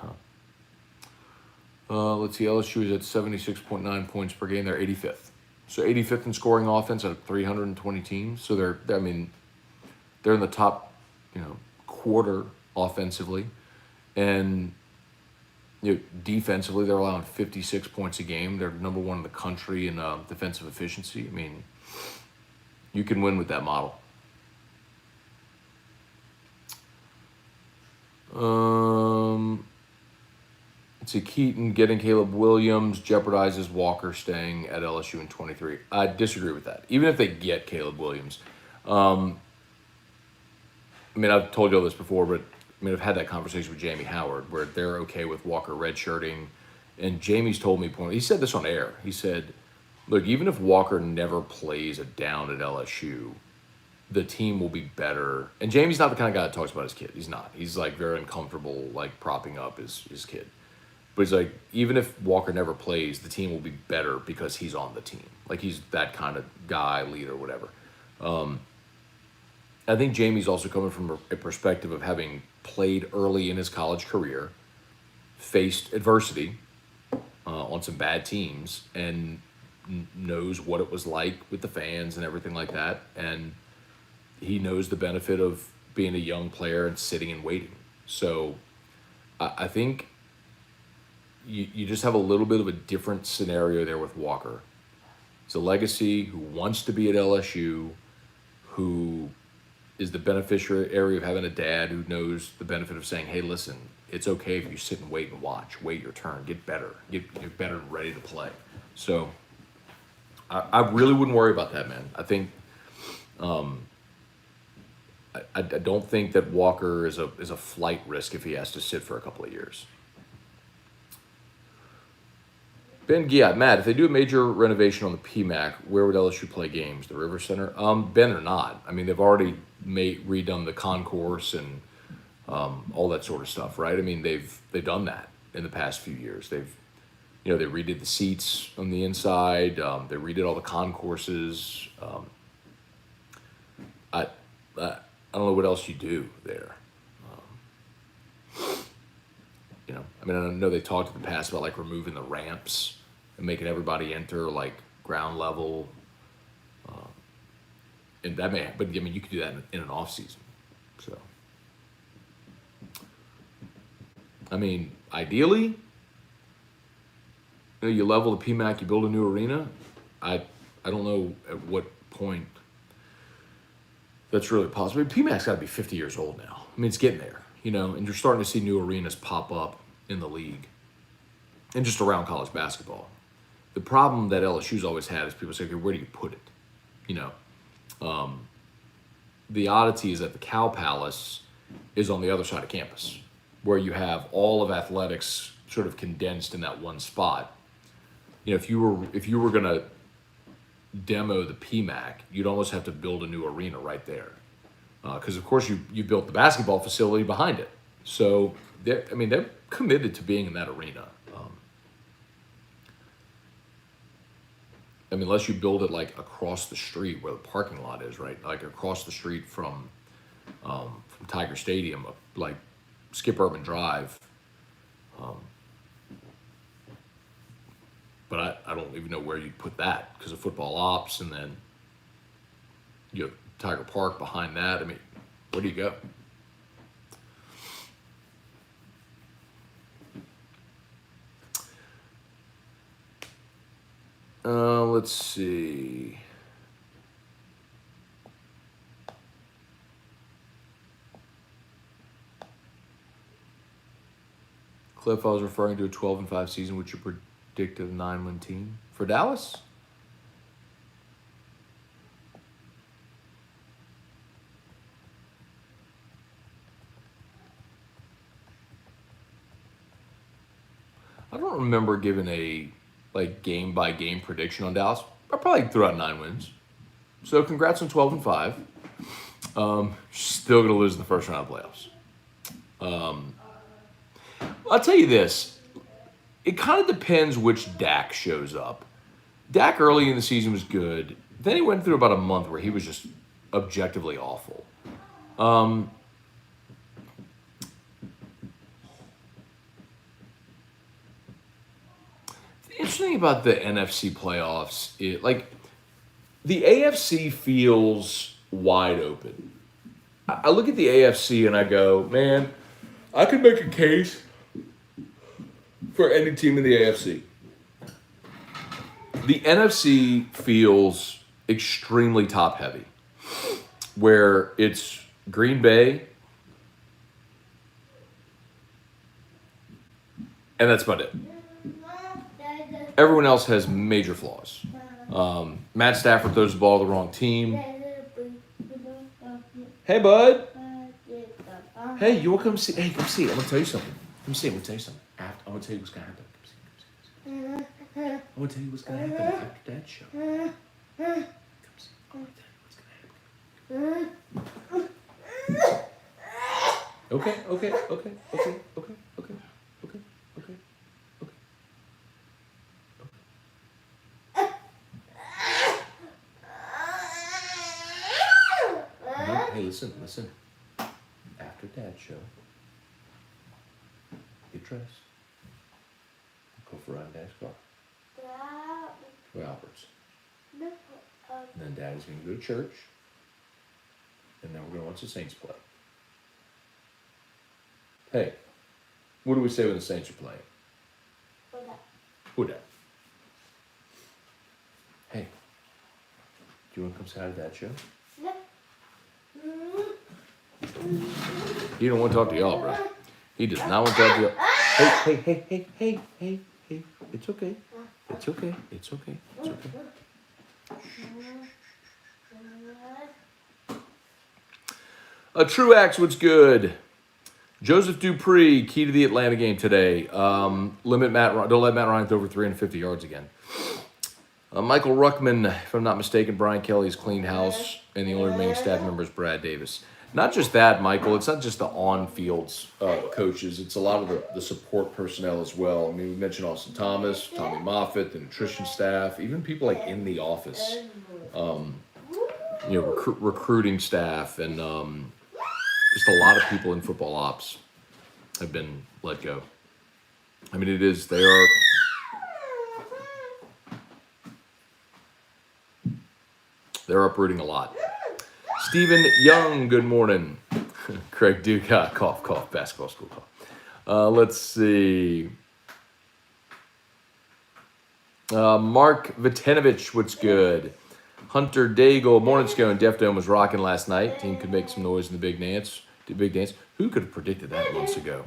Speaker 1: huh? Let's see, LSU is at 76.9 points per game. They're 85th. So 85th in scoring offense out of 320 teams. So they're in the top, quarter offensively. And defensively, they're allowing 56 points a game. They're number 1 in the country in defensive efficiency. I mean, you can win with that model. Let's see, Keaton getting Caleb Williams jeopardizes Walker staying at LSU in 23. I disagree with that. Even if they get Caleb Williams. I mean, I've told you all this before, but I've had that conversation with Jamie Howard where they're okay with Walker redshirting. And Jamie's told me, he said this on air. He said, look, even if Walker never plays a down at LSU, the team will be better. And Jamie's not the kind of guy that talks about his kid. He's not. He's like very uncomfortable, like propping up his kid. But he's like, even if Walker never plays, the team will be better because he's on the team. Like he's that kind of guy, leader, whatever. I think Jamie's also coming from a perspective of having played early in his college career, faced adversity on some bad teams, and knows what it was like with the fans and everything like that. And he knows the benefit of being a young player and sitting and waiting. So I think you just have a little bit of a different scenario there with Walker. He's a legacy who wants to be at LSU, who is the beneficiary of having a dad who knows the benefit of saying, hey, listen, it's okay if you sit and wait and watch. Wait your turn. Get better. Get better and ready to play. So I really wouldn't worry about that, man. I think I don't think that Walker is a flight risk if he has to sit for a couple of years. Ben Giat, Matt, if they do a major renovation on the PMAC, where would LSU play games? The River Center? Ben, they're not. I mean, they've already redone the concourse and all that sort of stuff, right? I mean, they've done that in the past few years. They redid the seats on the inside. They redid all the concourses. I don't know what else you do there. I know they talked in the past about like removing the ramps and making everybody enter like ground level. And that but you could do that in an off season. So, ideally, you level the PMAC, you build a new arena. I don't know at what point that's really possible. PMAC's got to be 50 years old now. It's getting there, and you're starting to see new arenas pop up in the league and just around college basketball. The problem that LSU's always had is people say, okay, where do you put it? the oddity is that the Cow Palace is on the other side of campus, where you have all of athletics sort of condensed in that one spot. If you were gonna demo the PMAC, you'd almost have to build a new arena right there, because of course you built the basketball facility behind it. So they're committed to being in that arena. Unless you build it like across the street where the parking lot is, right? Like across the street from Tiger Stadium, like Skip Urban Drive. But I don't even know where you'd put that because of football ops, and then you have Tiger Park behind that. Where do you go? Let's see. Cliff, I was referring to a 12-5 season, which you predicted a 9-win team for Dallas. I don't remember giving a game by game prediction on Dallas. I probably threw out 9 wins. So congrats on 12-5. Still gonna lose in the first round of playoffs. I'll tell you this. It kind of depends which Dak shows up. Dak early in the season was good. Then he went through about a month where he was just objectively awful. The interesting thing about the NFC playoffs is the AFC feels wide open. I look at the AFC and I go, man, I could make a case for any team in the AFC. The NFC feels extremely top heavy, where it's Green Bay, and that's about it. Everyone else has major flaws. Matt Stafford throws the ball to the wrong team. Hey, bud. Hey, you want to come see? Hey, come see. I'm going to tell you something. I'm going to tell you something. I'm going to tell you what's going to happen. I'm going to tell you what's going to happen after that show. Come see. I'm going to tell you what's going to happen. Okay. Hey, listen. After Dad's show, get dressed. Go for a ride in Dad's car. To Albert's. And then Dad's going to go to church. And then we're going to watch the Saints play. Hey, what do we say when the Saints are playing? Who that? Hey, do you want to come say hi to Dad's show? He don't want to talk to y'all, bro. He does not want to talk to y'all. Hey. It's okay. Truax, what's good? Joseph Dupree, key to the Atlanta game today. Don't let Matt Ryan throw over 350 yards again. Michael Ruckman, if I'm not mistaken, Brian Kelly's cleaned house, and the only remaining staff member is Brad Davis. Not just that, Michael. It's not just the on-field coaches. It's a lot of the support personnel as well. We mentioned Austin Thomas, Tommy Moffitt, the nutrition staff, even people in the office, recruiting staff, and just a lot of people in football ops have been let go. They're uprooting a lot. Stephen Young, good morning. Craig Duke, cough, basketball school cough. Let's see. Mark Vitenovich, what's good? Hunter Daigle, morning Scone. Def Dome was rocking last night. Team could make some noise in the big dance. Who could have predicted that months ago?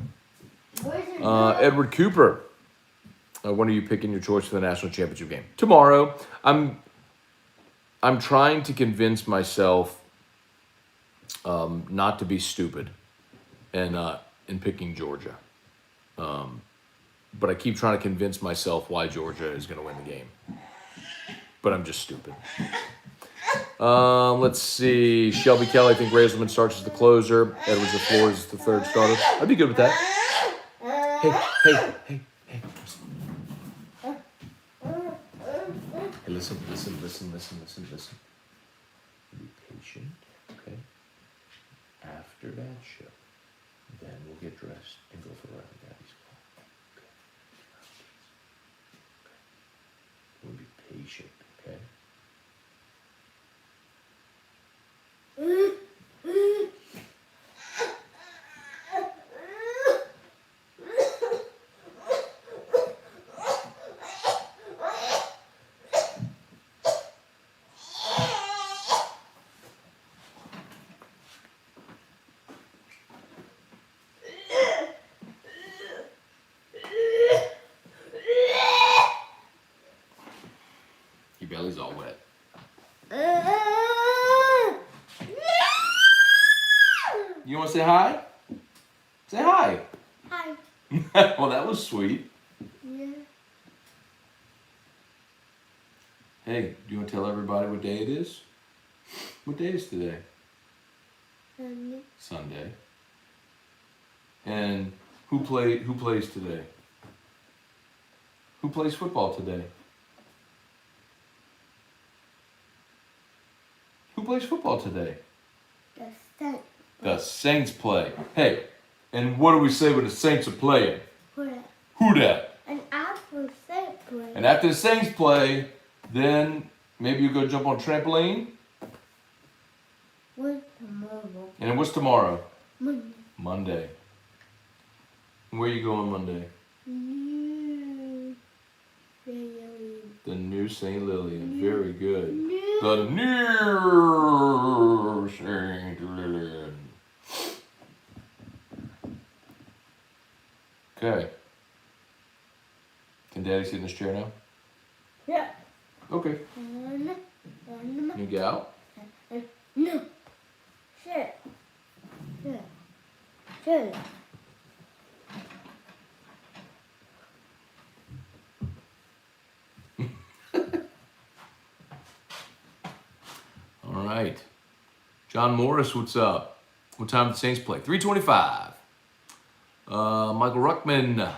Speaker 1: Edward Cooper. When are you picking your choice for the national championship game? Tomorrow. I'm trying to convince myself not to be stupid and in picking Georgia. But I keep trying to convince myself why Georgia is going to win the game. But I'm just stupid. Let's see. Shelby Kelly, I think Razelman starts as the closer. Edwards the floor is the third starter. I'd be good with that. Hey. Hey, listen. Be patient, okay? After that show, then we'll get dressed and go for a ride with Daddy's car. Okay? We'll be patient, okay? Your belly's all wet. You want to say hi? Say hi.
Speaker 2: Hi.
Speaker 1: Well, that was sweet.
Speaker 2: Yeah.
Speaker 1: Hey, do you want to tell everybody what day it is? What day is today? Sunday. And who plays today? Who plays football today? Who plays football today?
Speaker 2: The Saints.
Speaker 1: The Saints play. Hey, and what do we say when the Saints are playing? Who dat?
Speaker 2: And after Saints play.
Speaker 1: And after the Saints play, then maybe you go jump on trampoline.
Speaker 2: What's tomorrow?
Speaker 1: And what's tomorrow?
Speaker 2: Monday.
Speaker 1: Monday. Where you going Monday? The New St. Lillian. Very good. The New St. Lillian. Okay. Can Daddy sit in this chair now?
Speaker 2: Yeah.
Speaker 1: Okay. You get out?
Speaker 2: No. Sit. Sit. Sit.
Speaker 1: All right. John Morris, what's up? What time did the Saints play? 3:25. Michael Ruckman.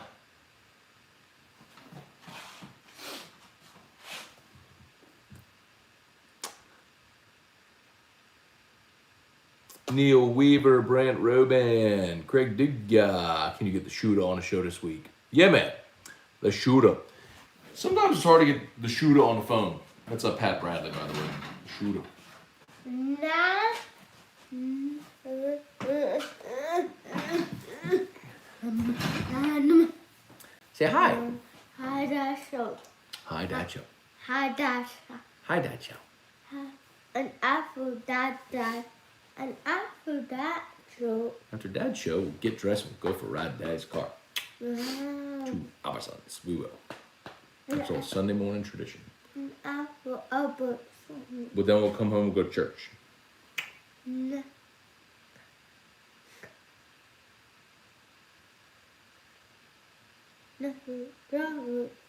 Speaker 1: Neil Weaver, Brant Roban, Craig Digga. Can you get the shooter on the show this week? Yeah, man. The shooter. Sometimes it's hard to get the shooter on the phone. That's Pat Bradley, by the way. The shooter. Say hi.
Speaker 2: Hi, Dasha.
Speaker 1: Hi, Dacho.
Speaker 2: Hi, Dasha.
Speaker 1: Hi, Dacho.
Speaker 2: And after that, and after that, so.
Speaker 1: After Dad's show, we'll get dressed and we'll go for a ride in Daddy's car.
Speaker 2: Wow.
Speaker 1: To our sons. We will. It's a Sunday morning tradition.
Speaker 2: And after upper.
Speaker 1: But then we'll come home and go to church.
Speaker 2: No.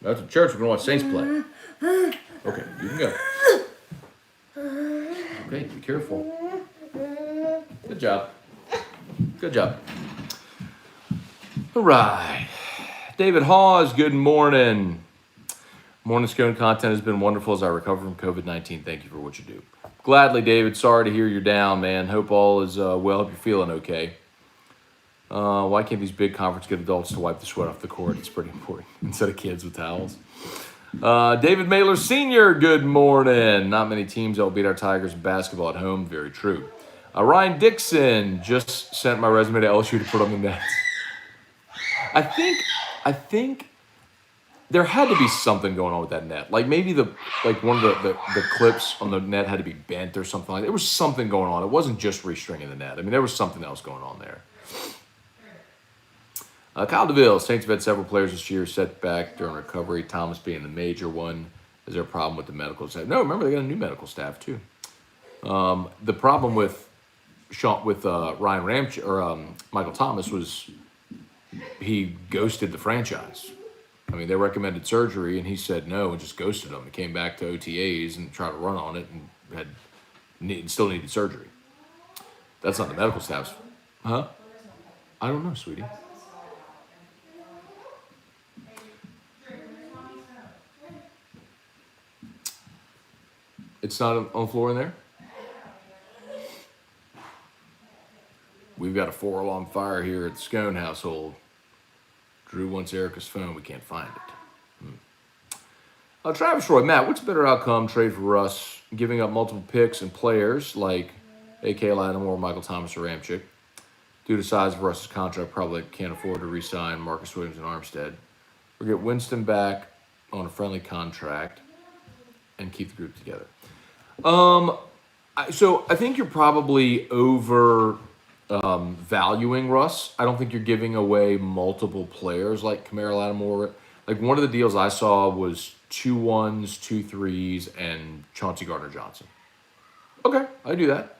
Speaker 1: After church, we're going to watch Saints play. Okay, you can go. Okay, be careful. Good job. Good job. All right. David Hawes, good morning. Morning Scone content has been wonderful as I recover from COVID-19. Thank you for what you do. Gladly, David. Sorry to hear you're down, man. Hope all is well. Hope you're feeling okay. Why can't these big conferences get adults to wipe the sweat off the court? It's pretty important instead of kids with towels. David Mailer Sr., good morning. Not many teams that will beat our Tigers in basketball at home. Very true. Ryan Dixon just sent my resume to LSU to put on the Nets. I think there had to be something going on with that net. Like maybe one of the clips on the net had to be bent or something like that. There was something going on. It wasn't just restringing the net. I mean, there was something else going on there. Kyle DeVille, Saints have had several players this year set back during recovery, Thomas being the major one. Is there a problem with the medical staff? No, remember, they got a new medical staff, too. The problem with Ryan Ramchick or Michael Thomas was he ghosted the franchise. I mean, they recommended surgery, and he said no and just ghosted them. He came back to OTAs and tried to run on it and still needed surgery. That's not the medical staff's. Huh? I don't know, sweetie. It's not on the floor in there? We've got a 4-alarm fire here at the Scone household. Drew wants Erica's phone. We can't find it. Travis Roy, Matt, what's a better outcome? Trade for Russ, giving up multiple picks and players like A.K. Lattimore, Michael Thomas, or Ramchick. Due to the size of Russ's contract, probably can't afford to re-sign Marcus Williams and Armstead. Or get Winston back on a friendly contract and keep the group together. So I think you're probably over valuing Russ. I don't think you're giving away multiple players like Kamara Lattimore. Like one of the deals I saw was 2 1s, 2 3s, and Chauncey Gardner-Johnson. Okay, I do that.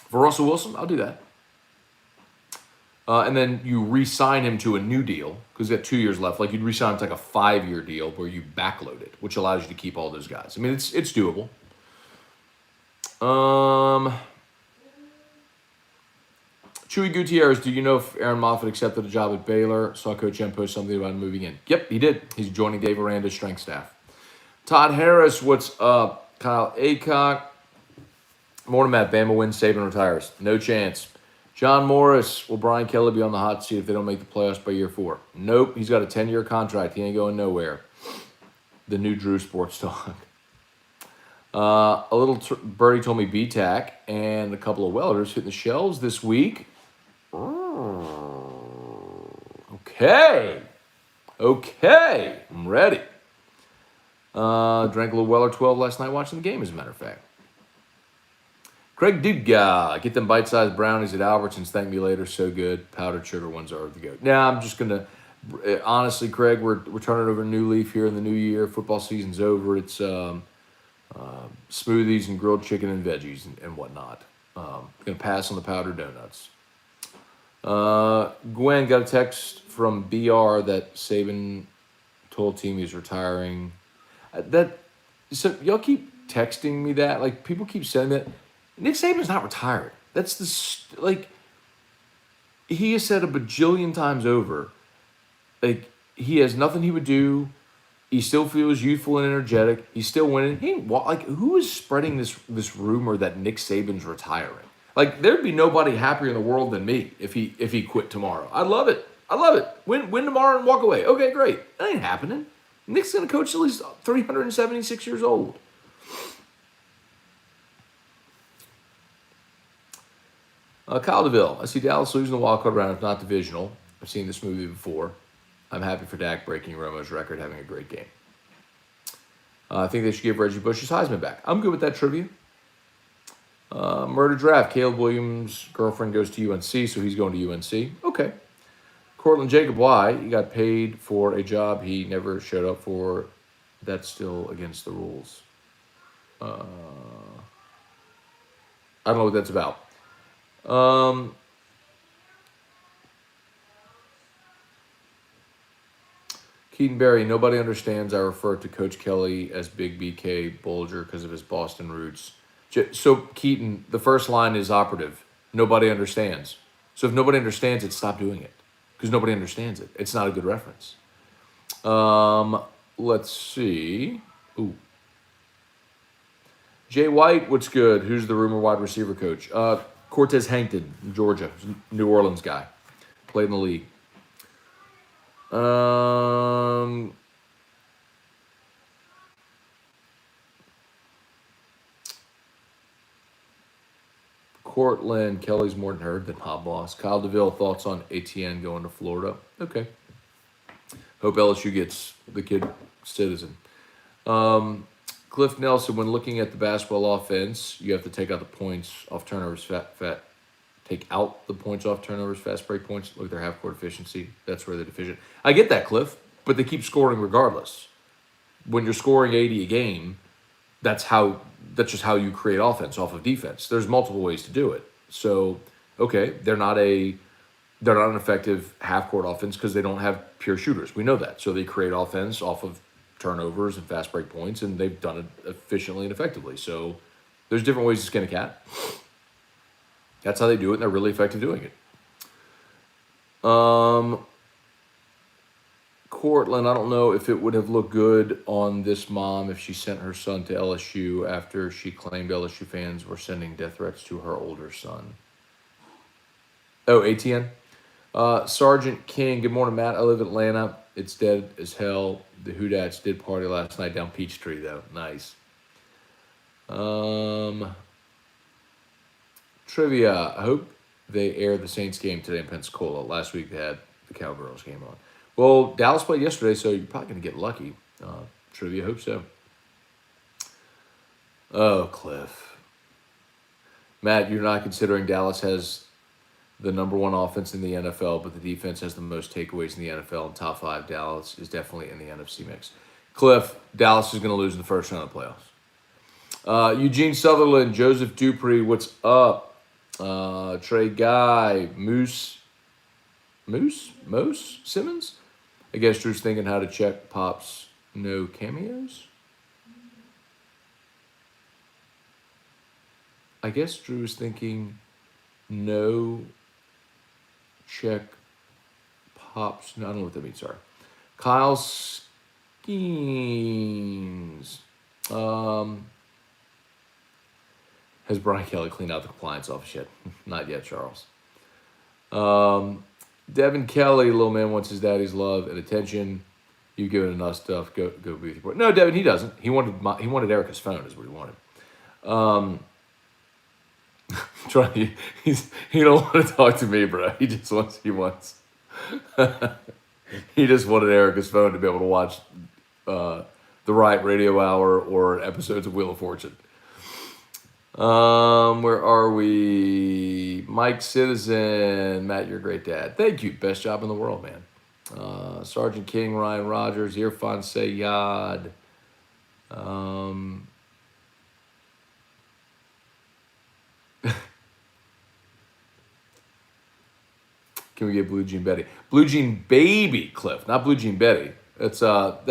Speaker 1: For Russell Wilson, I'll do that. And then you re-sign him to a new deal because he's got 2 years left. Like you'd re-sign him to like a 5-year deal where you backload it, which allows you to keep all those guys. I mean, it's doable. Chewy Gutierrez, do you know if Aaron Moffitt accepted a job at Baylor? Saw Coach M post something about him moving in. Yep, he did. He's joining Dave Aranda's strength staff. Todd Harris, what's up? Kyle Aycock. Morning, Matt. Bama wins, Saban retires. No chance. John Morris, will Brian Kelly be on the hot seat if they don't make the playoffs by year 4? Nope. He's got a 10-year contract. He ain't going nowhere. The new Drew Sports Talk. A little birdie told me BTAC and a couple of welders hitting the shelves this week. Okay. I'm ready. Drank a little Weller 12 last night watching the game, as a matter of fact. Craig Dubga, get them bite-sized brownies at Albertsons. Thank me later. So good. Powdered sugar ones are the goat. Now, I'm just going to, honestly, Craig, we're turning over a new leaf here in the new year. Football season's over. It's smoothies and grilled chicken and veggies and whatnot. Going to pass on the powdered donuts. Gwen got a text from BR that Saban told team he's retiring. So y'all keep texting me that. Like, people keep saying that. Nick Saban's not retired. That's he has said a bajillion times over, like, he has nothing he would do. He still feels youthful and energetic. He's still winning. Who is spreading this rumor that Nick Saban's retiring? Like, there'd be nobody happier in the world than me if he quit tomorrow. I'd love it. Win tomorrow and walk away. Okay, great. That ain't happening. Nick's going to coach till he's 376 years old. Kyle DeVille. I see Dallas losing the wild card round, if not divisional. I've seen this movie before. I'm happy for Dak breaking Romo's record, having a great game. I think they should give Reggie Bush his Heisman back. I'm good with that trivia. Murder draft. Caleb Williams' girlfriend goes to UNC, so he's going to UNC. Okay. Cortland Jacob, why? He got paid for a job he never showed up for. That's still against the rules. I don't know what that's about. Keaton Berry, nobody understands. I refer to Coach Kelly as Big BK Bulger because of his Boston roots. So, Keaton, the first line is operative. Nobody understands. So if nobody understands it, stop doing it. Because nobody understands it. It's not a good reference. Let's see. Ooh. Jay White, what's good? Who's the rumor wide receiver coach? Cortez Hankton, Georgia. New Orleans guy. Played in the league. Cortland, Kelly's more than heard than hot boss. Kyle DeVille, thoughts on ATN going to Florida? Okay. Hope LSU gets the kid citizen. Cliff Nelson, when looking at the basketball offense, you have to take out the points off turnovers, take out the points off turnovers, fast break points, look at their half-court efficiency. That's where they're deficient. I get that, Cliff, but they keep scoring regardless. When you're scoring 80 a game, that's just how you create offense off of defense. There's multiple ways to do it. So, okay, they're not an effective half court offense because they don't have pure shooters. We know that. So they create offense off of turnovers and fast break points, and they've done it efficiently and effectively. So there's different ways to skin a cat. That's how they do it, and they're really effective doing it. Cortland, I don't know if it would have looked good on this mom if she sent her son to LSU after she claimed LSU fans were sending death threats to her older son. Oh, ATN? Sergeant King, good morning, Matt. I live in Atlanta. It's dead as hell. The Hoodats did party last night down Peachtree, though. Nice. Trivia. I hope they air the Saints game today in Pensacola. Last week they had the Cowgirls game on. Well, Dallas played yesterday, so you're probably going to get lucky. Trivia, hope so. Oh, Cliff. Matt, you're not considering Dallas has the number one offense in the NFL, but the defense has the most takeaways in the NFL. And top 5, Dallas is definitely in the NFC mix. Cliff, Dallas is going to lose in the first round of the playoffs. Eugene Sutherland, Joseph Dupree, what's up? Trey Guy, Moose Simmons? I guess Drew's thinking how to check Pop's no cameos. I guess Drew's thinking no check Pops. No, I don't know what that means. Sorry. Kyle Skeens. Has Brian Kelly cleaned out the compliance office yet? Not yet, Charles. Devin Kelly, little man wants his daddy's love and attention. You've given enough stuff. Go be with your boy. No, Devin, he doesn't. He wanted Erica's phone is what he wanted. He don't want to talk to me, bro. He just wants. He just wanted Erica's phone to be able to watch the Riot Radio Hour or episodes of Wheel of Fortune. Where are we? Mike Citizen. Matt, you're a great dad. Thank you. Best job in the world, man. Sergeant King, Ryan Rogers, Irfan Sayyad. Can we get Blue Jean Betty? Blue Jean Baby, Cliff, not Blue Jean Betty. That's not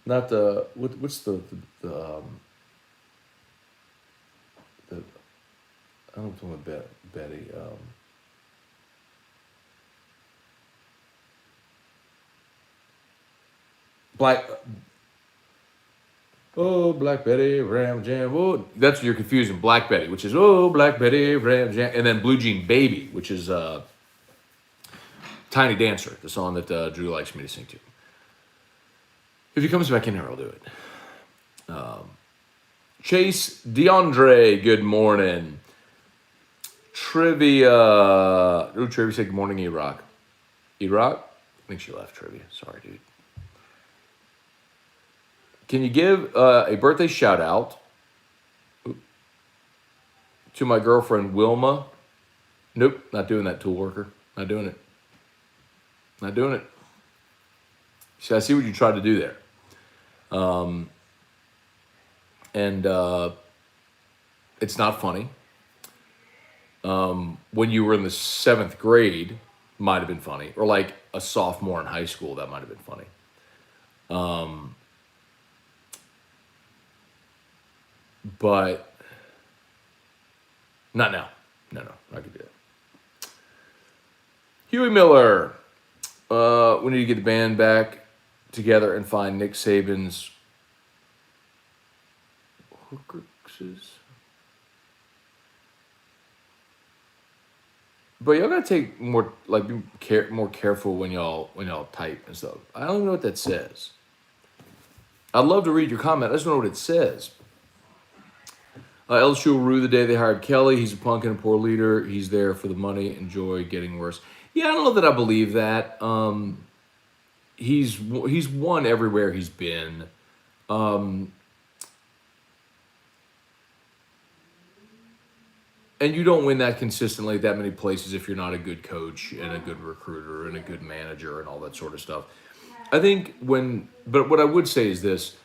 Speaker 1: the what's the I don't know what Betty. Black Betty, Ram Jam. Oh, that's what you're confusing. Black Betty, which is Black Betty, Ram Jam, and then Blue Jean Baby, which is Tiny Dancer, the song that Drew likes me to sing to. If he comes back in here, I'll do it. Chase DeAndre, good morning. Trivia. Trivia said good morning, E-Rock. E-Rock? I think she left Trivia. Sorry, dude. Can you give a birthday shout out to my girlfriend Wilma? Nope, not doing that, tool worker. Not doing it. Not doing it. See, I see what you tried to do there. And it's not funny. When you were in the 7th grade, might have been funny. Or like a sophomore in high school, that might have been funny. But not now. No, I could do that. Huey Miller. We need to get the band back together and find Nick Saban's Horcruxes. But y'all gotta take more, like, be more careful when y'all type and stuff. I don't even know what that says. I'd love to read your comment. I just don't know what it says. LSU will rue the day they hired Kelly. He's a punk and a poor leader. He's there for the money. Enjoy getting worse. Yeah, I don't know that I believe that. He's won everywhere he's been. And you don't win that consistently at that many places if you're not a good coach and a good recruiter and a good manager and all that sort of stuff. I think but what I would say is this.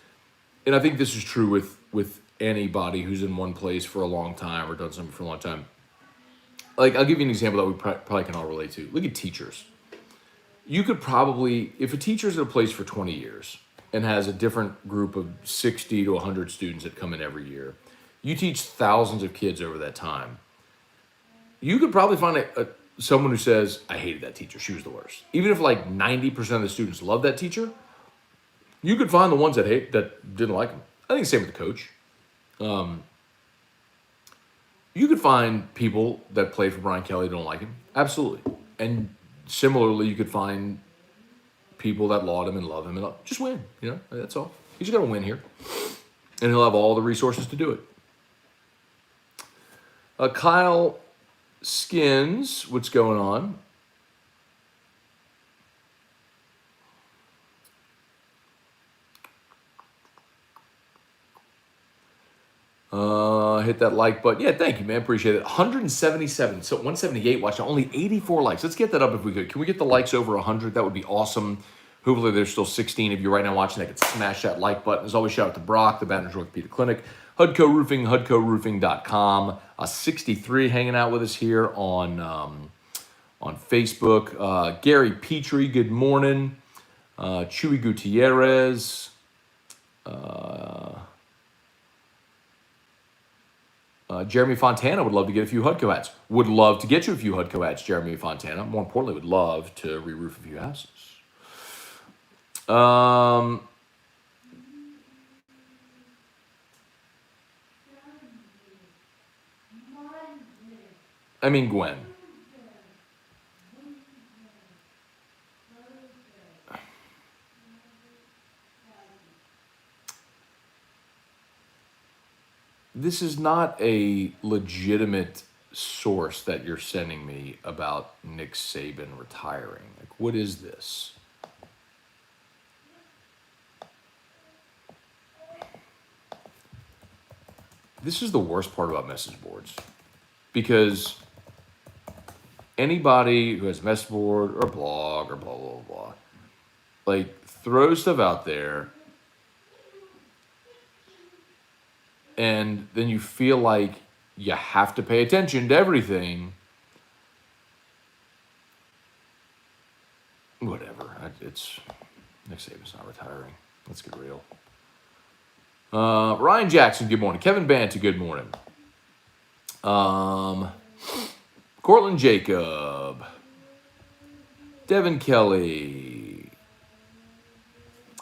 Speaker 1: and I think this is true with anybody who's in one place for a long time or done something for a long time. Like, I'll give you an example that we probably can all relate to. Look at teachers. You could probably, if a teacher's at a place for 20 years and has a different group of 60 to 100 students that come in every year, you teach thousands of kids over that time. You could probably find someone who says, I hated that teacher. She was the worst. Even if like 90% of the students love that teacher, you could find the ones that didn't like him. I think the same with the coach. You could find people that play for Brian Kelly don't like him. Absolutely. And similarly, you could find people that laud him and love him and just win. That's all. He's got to win here. And he'll have all the resources to do it. Kyle Skins, what's going on? Hit that like button. Yeah, thank you, man. Appreciate it. 177. So 178 watching. Only 84 likes. Let's get that up if we could. Can we get the likes over 100? That would be awesome. Hopefully there's still 16 of you right now watching that could smash that like button. As always, shout out to Brock, the Baton Rouge Orthopedic Clinic, Hudco Roofing, HudcoRoofing.com. 63 hanging out with us here on Facebook. Gary Petrie, good morning. Chuy Gutierrez. Jeremy Fontana would love to get a few Hudco hats. Would love to get you a few Hudco hats, Jeremy Fontana. More importantly, would love to re-roof a few houses. I mean, Gwen. This is not a legitimate source that you're sending me about Nick Saban retiring. Like, what is this? This is the worst part about message boards, because anybody who has a message board or a blog or blah, blah, blah, like, throws stuff out there, and then you feel like you have to pay attention to everything. Whatever. It's Nick Saban's not retiring. Let's get real. Ryan Jackson, good morning. Kevin Banta, good morning. Cortland Jacob. Devin Kelly.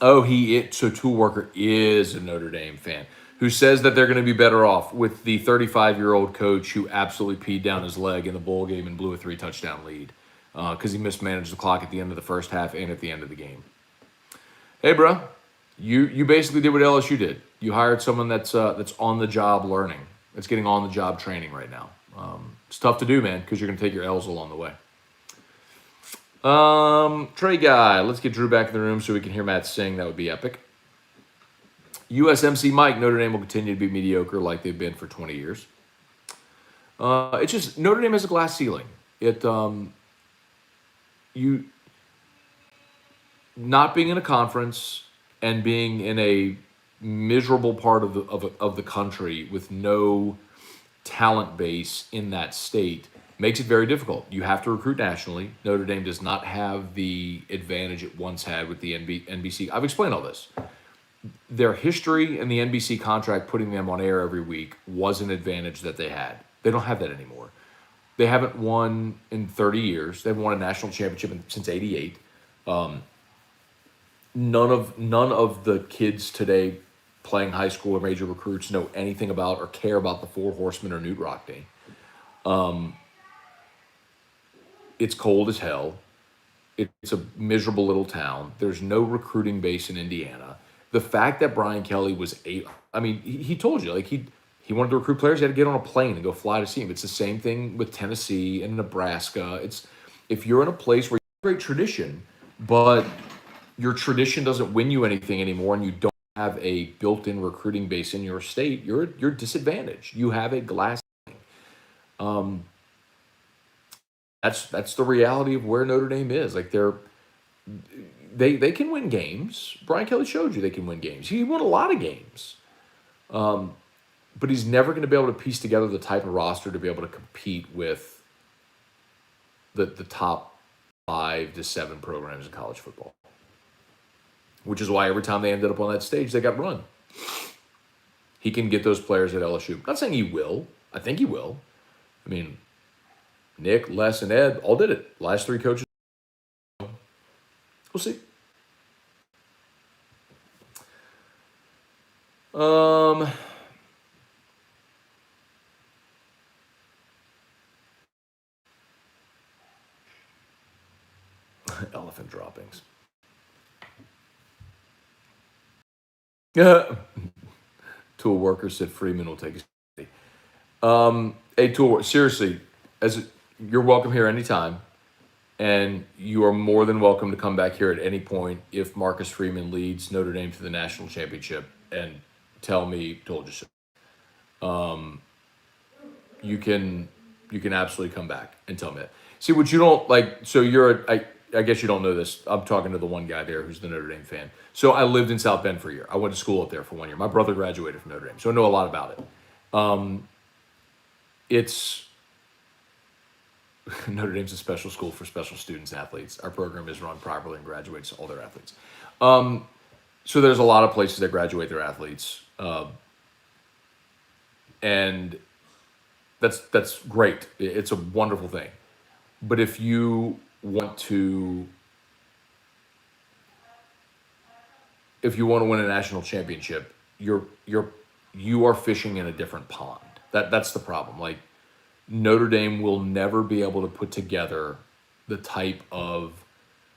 Speaker 1: Oh, so Tool Worker is a Notre Dame fan who says that they're going to be better off with the 35-year-old coach who absolutely peed down his leg in the bowl game and blew a 3-touchdown lead because he mismanaged the clock at the end of the first half and at the end of the game. Hey, bro, you basically did what LSU did. You hired someone that's on the job learning. That's getting on the job training right now. It's tough to do, man, because you're going to take your L's along the way. Trey Guy, let's get Drew back in the room so we can hear Matt sing. That would be epic. USMC Mike, Notre Dame will continue to be mediocre like they've been for 20 years. It's just Notre Dame has a glass ceiling. You not being in a conference and being in a miserable part of the country with no talent base in that state makes it very difficult. You have to recruit nationally. Notre Dame does not have the advantage it once had with the NBC. I've explained all this. Their history and the NBC contract putting them on air every week was an advantage that they had. They don't have that anymore. They haven't won in 30 years. They haven't won a national championship since '88. None of the kids today playing high school or major recruits know anything about or care about the Four Horsemen or Newt Rockne. It's cold as hell. It's a miserable little town. There's no recruiting base in Indiana. The fact that Brian Kelly he told you, like, he wanted to recruit players, he had to get on a plane and go fly to see him. It's the same thing with Tennessee and Nebraska. If you're in a place where you have a great tradition, but your tradition doesn't win you anything anymore and you don't have a built-in recruiting base in your state, you're disadvantaged. You have a glass ceiling. That's the reality of where Notre Dame is. Like, they can win games. Brian Kelly showed you they can win games. He won a lot of games. But he's never going to be able to piece together the type of roster to be able to compete with the top 5 to 7 programs in college football. Which is why every time they ended up on that stage, they got run. He can get those players at LSU. I'm not saying he will. I think he will. I mean, Nick, Les, and Ed all did it. Last 3 coaches. We'll see. Elephant droppings. Tool worker said Freeman will take his. Hey, tool. Seriously, you're welcome here anytime, and you are more than welcome to come back here at any point if Marcus Freeman leads Notre Dame to the national championship and tell me told you so. You can absolutely come back and tell me that. See, what you don't like. So I guess you don't know this. I'm talking to the one guy there who's the Notre Dame fan. So I lived in South Bend for a year. I went to school up there for 1 year. My brother graduated from Notre Dame, so I know a lot about it. It's Notre Dame's a special school for special students and athletes. Our program is run properly and graduates all their athletes. So there's a lot of places that graduate their athletes, and that's great. It's a wonderful thing. But if you want to win a national championship, you are fishing in a different pond. That's the problem. Like, Notre Dame will never be able to put together the type of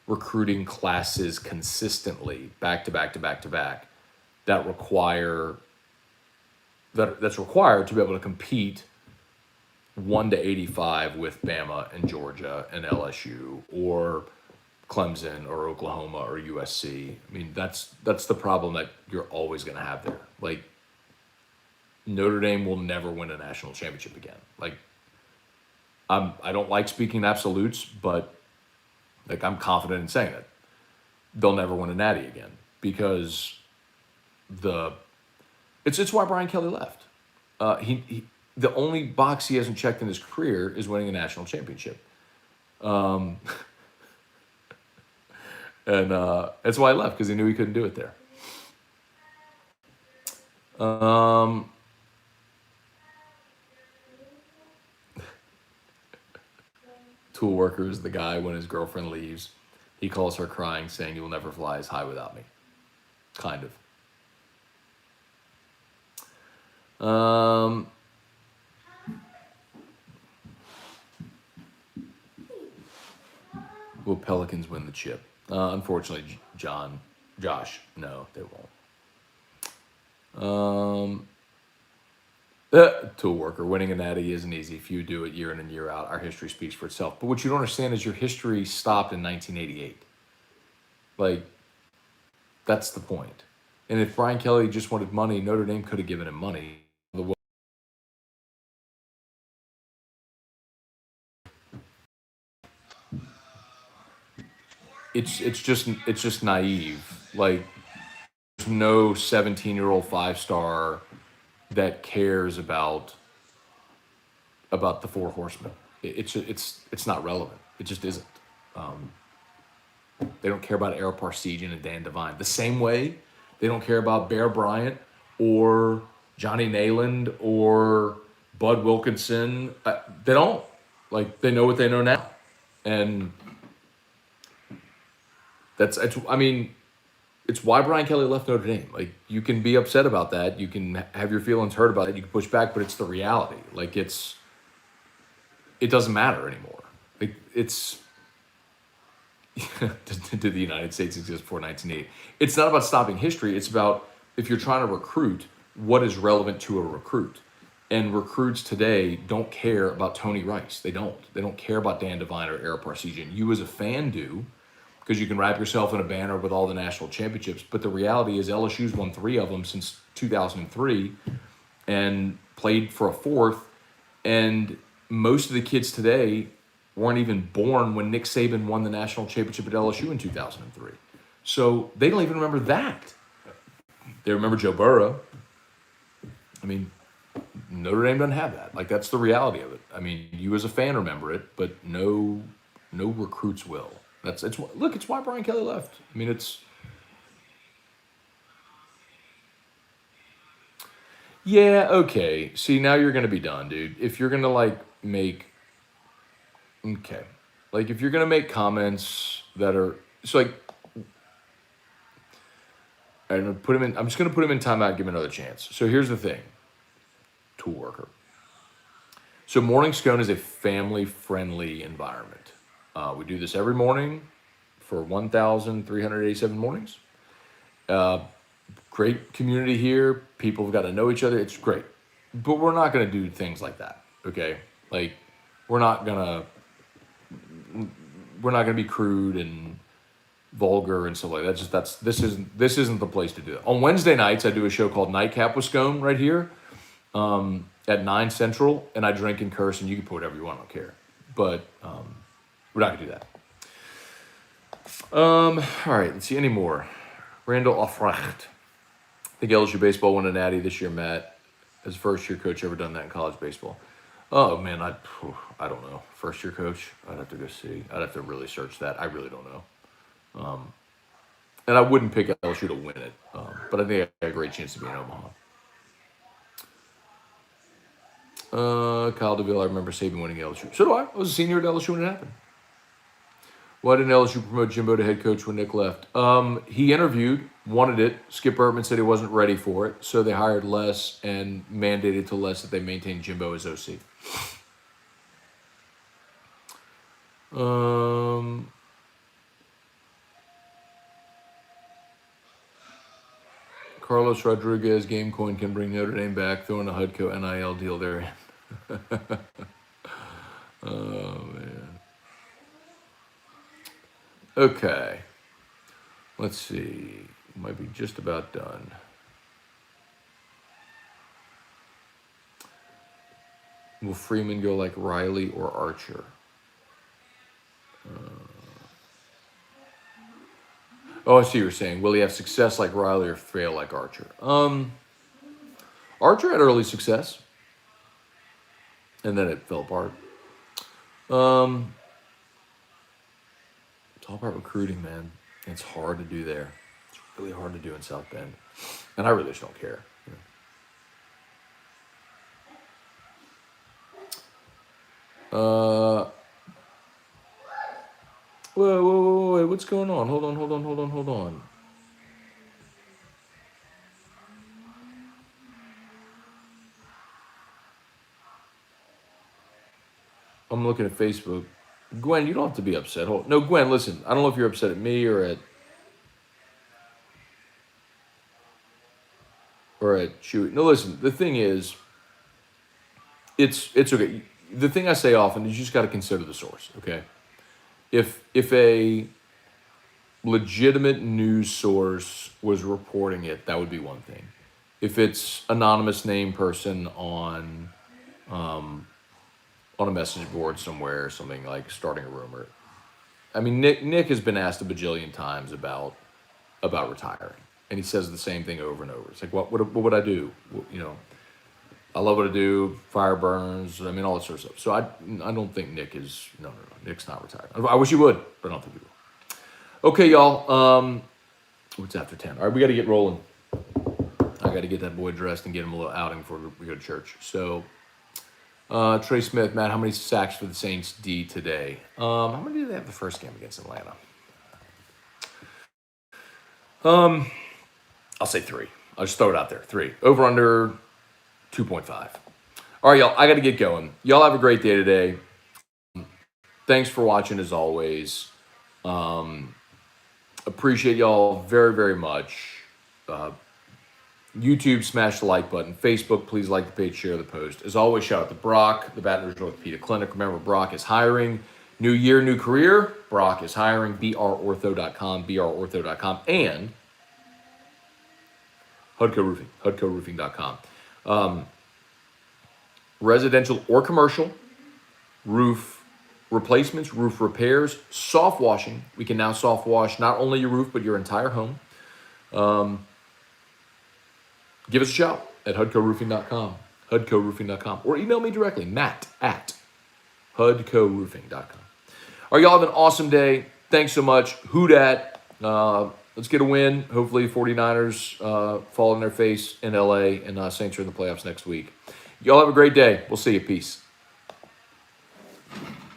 Speaker 1: recruiting classes consistently back to back that's required to be able to compete 1 to 85 with Bama and Georgia and LSU or Clemson or Oklahoma or USC. I mean, that's the problem that you're always going to have there. Like, Notre Dame will never win a national championship again. Like, I don't like speaking in absolutes, but like, I'm confident in saying that they'll never win a natty again because it's why Brian Kelly left. The only box he hasn't checked in his career is winning a national championship. And that's why he left, because he knew he couldn't do it there. Tool worker is the guy when his girlfriend leaves. He calls her crying, saying, "You will never fly as high without me." Kind of. Will Pelicans win the chip? Unfortunately, Josh, no, they won't. Tool worker, winning a natty isn't easy. Few do it year in and year out. Our history speaks for itself. But what you don't understand is your history stopped in 1988. Like, that's the point. And if Brian Kelly just wanted money, Notre Dame could have given him money. It's just naive. Like, there's no 17-year-old 5-star that cares about the 4 horsemen. It's not relevant. It just isn't. They don't care about Ara Parseghian and Dan Devine the same way they don't care about Bear Bryant or Johnny Nayland or Bud Wilkinson. They don't. Like, they know what they know now, and it's why Brian Kelly left Notre Dame. Like, you can be upset about that. You can have your feelings hurt about it. You can push back, but it's the reality. Like, it doesn't matter anymore. Like, did the United States exist before 1980? It's not about stopping history. It's about, if you're trying to recruit, what is relevant to a recruit. And recruits today don't care about Tony Rice. They don't. They don't care about Dan Devine or Ara Parseghian. You as a fan do, because you can wrap yourself in a banner with all the national championships. But the reality is LSU's won 3 of them since 2003 and played for a 4th. And most of the kids today weren't even born when Nick Saban won the national championship at LSU in 2003. So they don't even remember that. They remember Joe Burrow. I mean, Notre Dame doesn't have that. Like, that's the reality of it. I mean, you as a fan remember it, but no recruits will. It's why Brian Kelly left. I mean, it's yeah, okay. See, now you're gonna be done, dude. If you're gonna like make okay, like if you're gonna make comments that are so like I'm gonna put him in. I'm just gonna put him in timeout. Give him another chance. So here's the thing, tool worker. So Morning Scone is a family-friendly environment. We do this every morning for 1,387 mornings. Great community here. People have got to know each other. It's great. But we're not going to do things like that, okay? Like, we're not going to be crude and vulgar and stuff like that. This isn't the place to do it. On Wednesday nights, I do a show called Nightcap with Scone right here. At 9 Central, and I drink and curse, and you can put whatever you want, I don't care. But we're not going to do that. All right, let's see any more. Randall Offrecht. I think LSU baseball won a natty this year, Matt. As first-year coach, ever done that in college baseball? Oh, man, I don't know. First-year coach? I'd have to go see. I'd have to really search that. I really don't know. And I wouldn't pick LSU to win it, but I think I had a great chance to be in Omaha. Kyle DeVille, I remember Saban winning LSU. So do I. I was a senior at LSU when it happened. Why didn't LSU promote Jimbo to head coach when Nick left? He interviewed, wanted it. Skip Bertman said he wasn't ready for it, so they hired Les and mandated to Les that they maintain Jimbo as OC. Carlos Rodriguez, Gamecoin can bring Notre Dame back, throwing a Hudco NIL deal there. Oh, man. Okay. Let's see. Might be just about done. Will Freeman go like Riley or Archer? Oh, I see what you're saying. Will he have success like Riley or fail like Archer? Archer had early success. And then it fell apart. It's all about recruiting, man. It's hard to do there. It's really hard to do in South Bend. And I really just don't care. Whoa, what's going on? Hold on. I'm looking at Facebook. Gwen, you don't have to be upset. No, Gwen, listen. I don't know if you're upset at me or at Chewy. No, listen. The thing is, it's okay. The thing I say often is you just got to consider the source. Okay, if a legitimate news source was reporting it, that would be one thing. If it's anonymous name person on a message board somewhere, something like starting a rumor. I mean, Nick has been asked a bajillion times about retiring, and he says the same thing over and over. It's like, what would I do? I love what I do. Fire burns. I mean, all that sort of stuff. So I don't think Nick is no. Nick's not retired. I wish he would, but I don't think he will. Okay, y'all. What's after 10? All right, we got to get rolling. I got to get that boy dressed and get him a little outing before we go to church. So. Trey Smith, Matt, how many sacks for the Saints D today? How many did they have the first game against Atlanta? I'll say 3. I'll just throw it out there. 3. Over under 2.5. All right, y'all, I got to get going. Y'all have a great day today. Thanks for watching as always. Appreciate y'all very, very much. YouTube, smash the like button. Facebook, please like the page, share the post. As always, shout out to Brock, the Baton Rouge Orthopedic Clinic. Remember, Brock is hiring. New year, new career. Brock is hiring. brortho.com, brortho.com, and Hudco Roofing, hudcoroofing.com. Residential or commercial roof replacements, roof repairs, soft washing. We can now soft wash not only your roof, but your entire home. Give us a shout at hudcoroofing.com, hudcoroofing.com, or email me directly, matt@hudcoroofing.com. All right, y'all have an awesome day. Thanks so much. Who dat? Let's get a win. Hopefully 49ers fall on their face in LA, and Saints are in the playoffs next week. Y'all have a great day. We'll see you. Peace.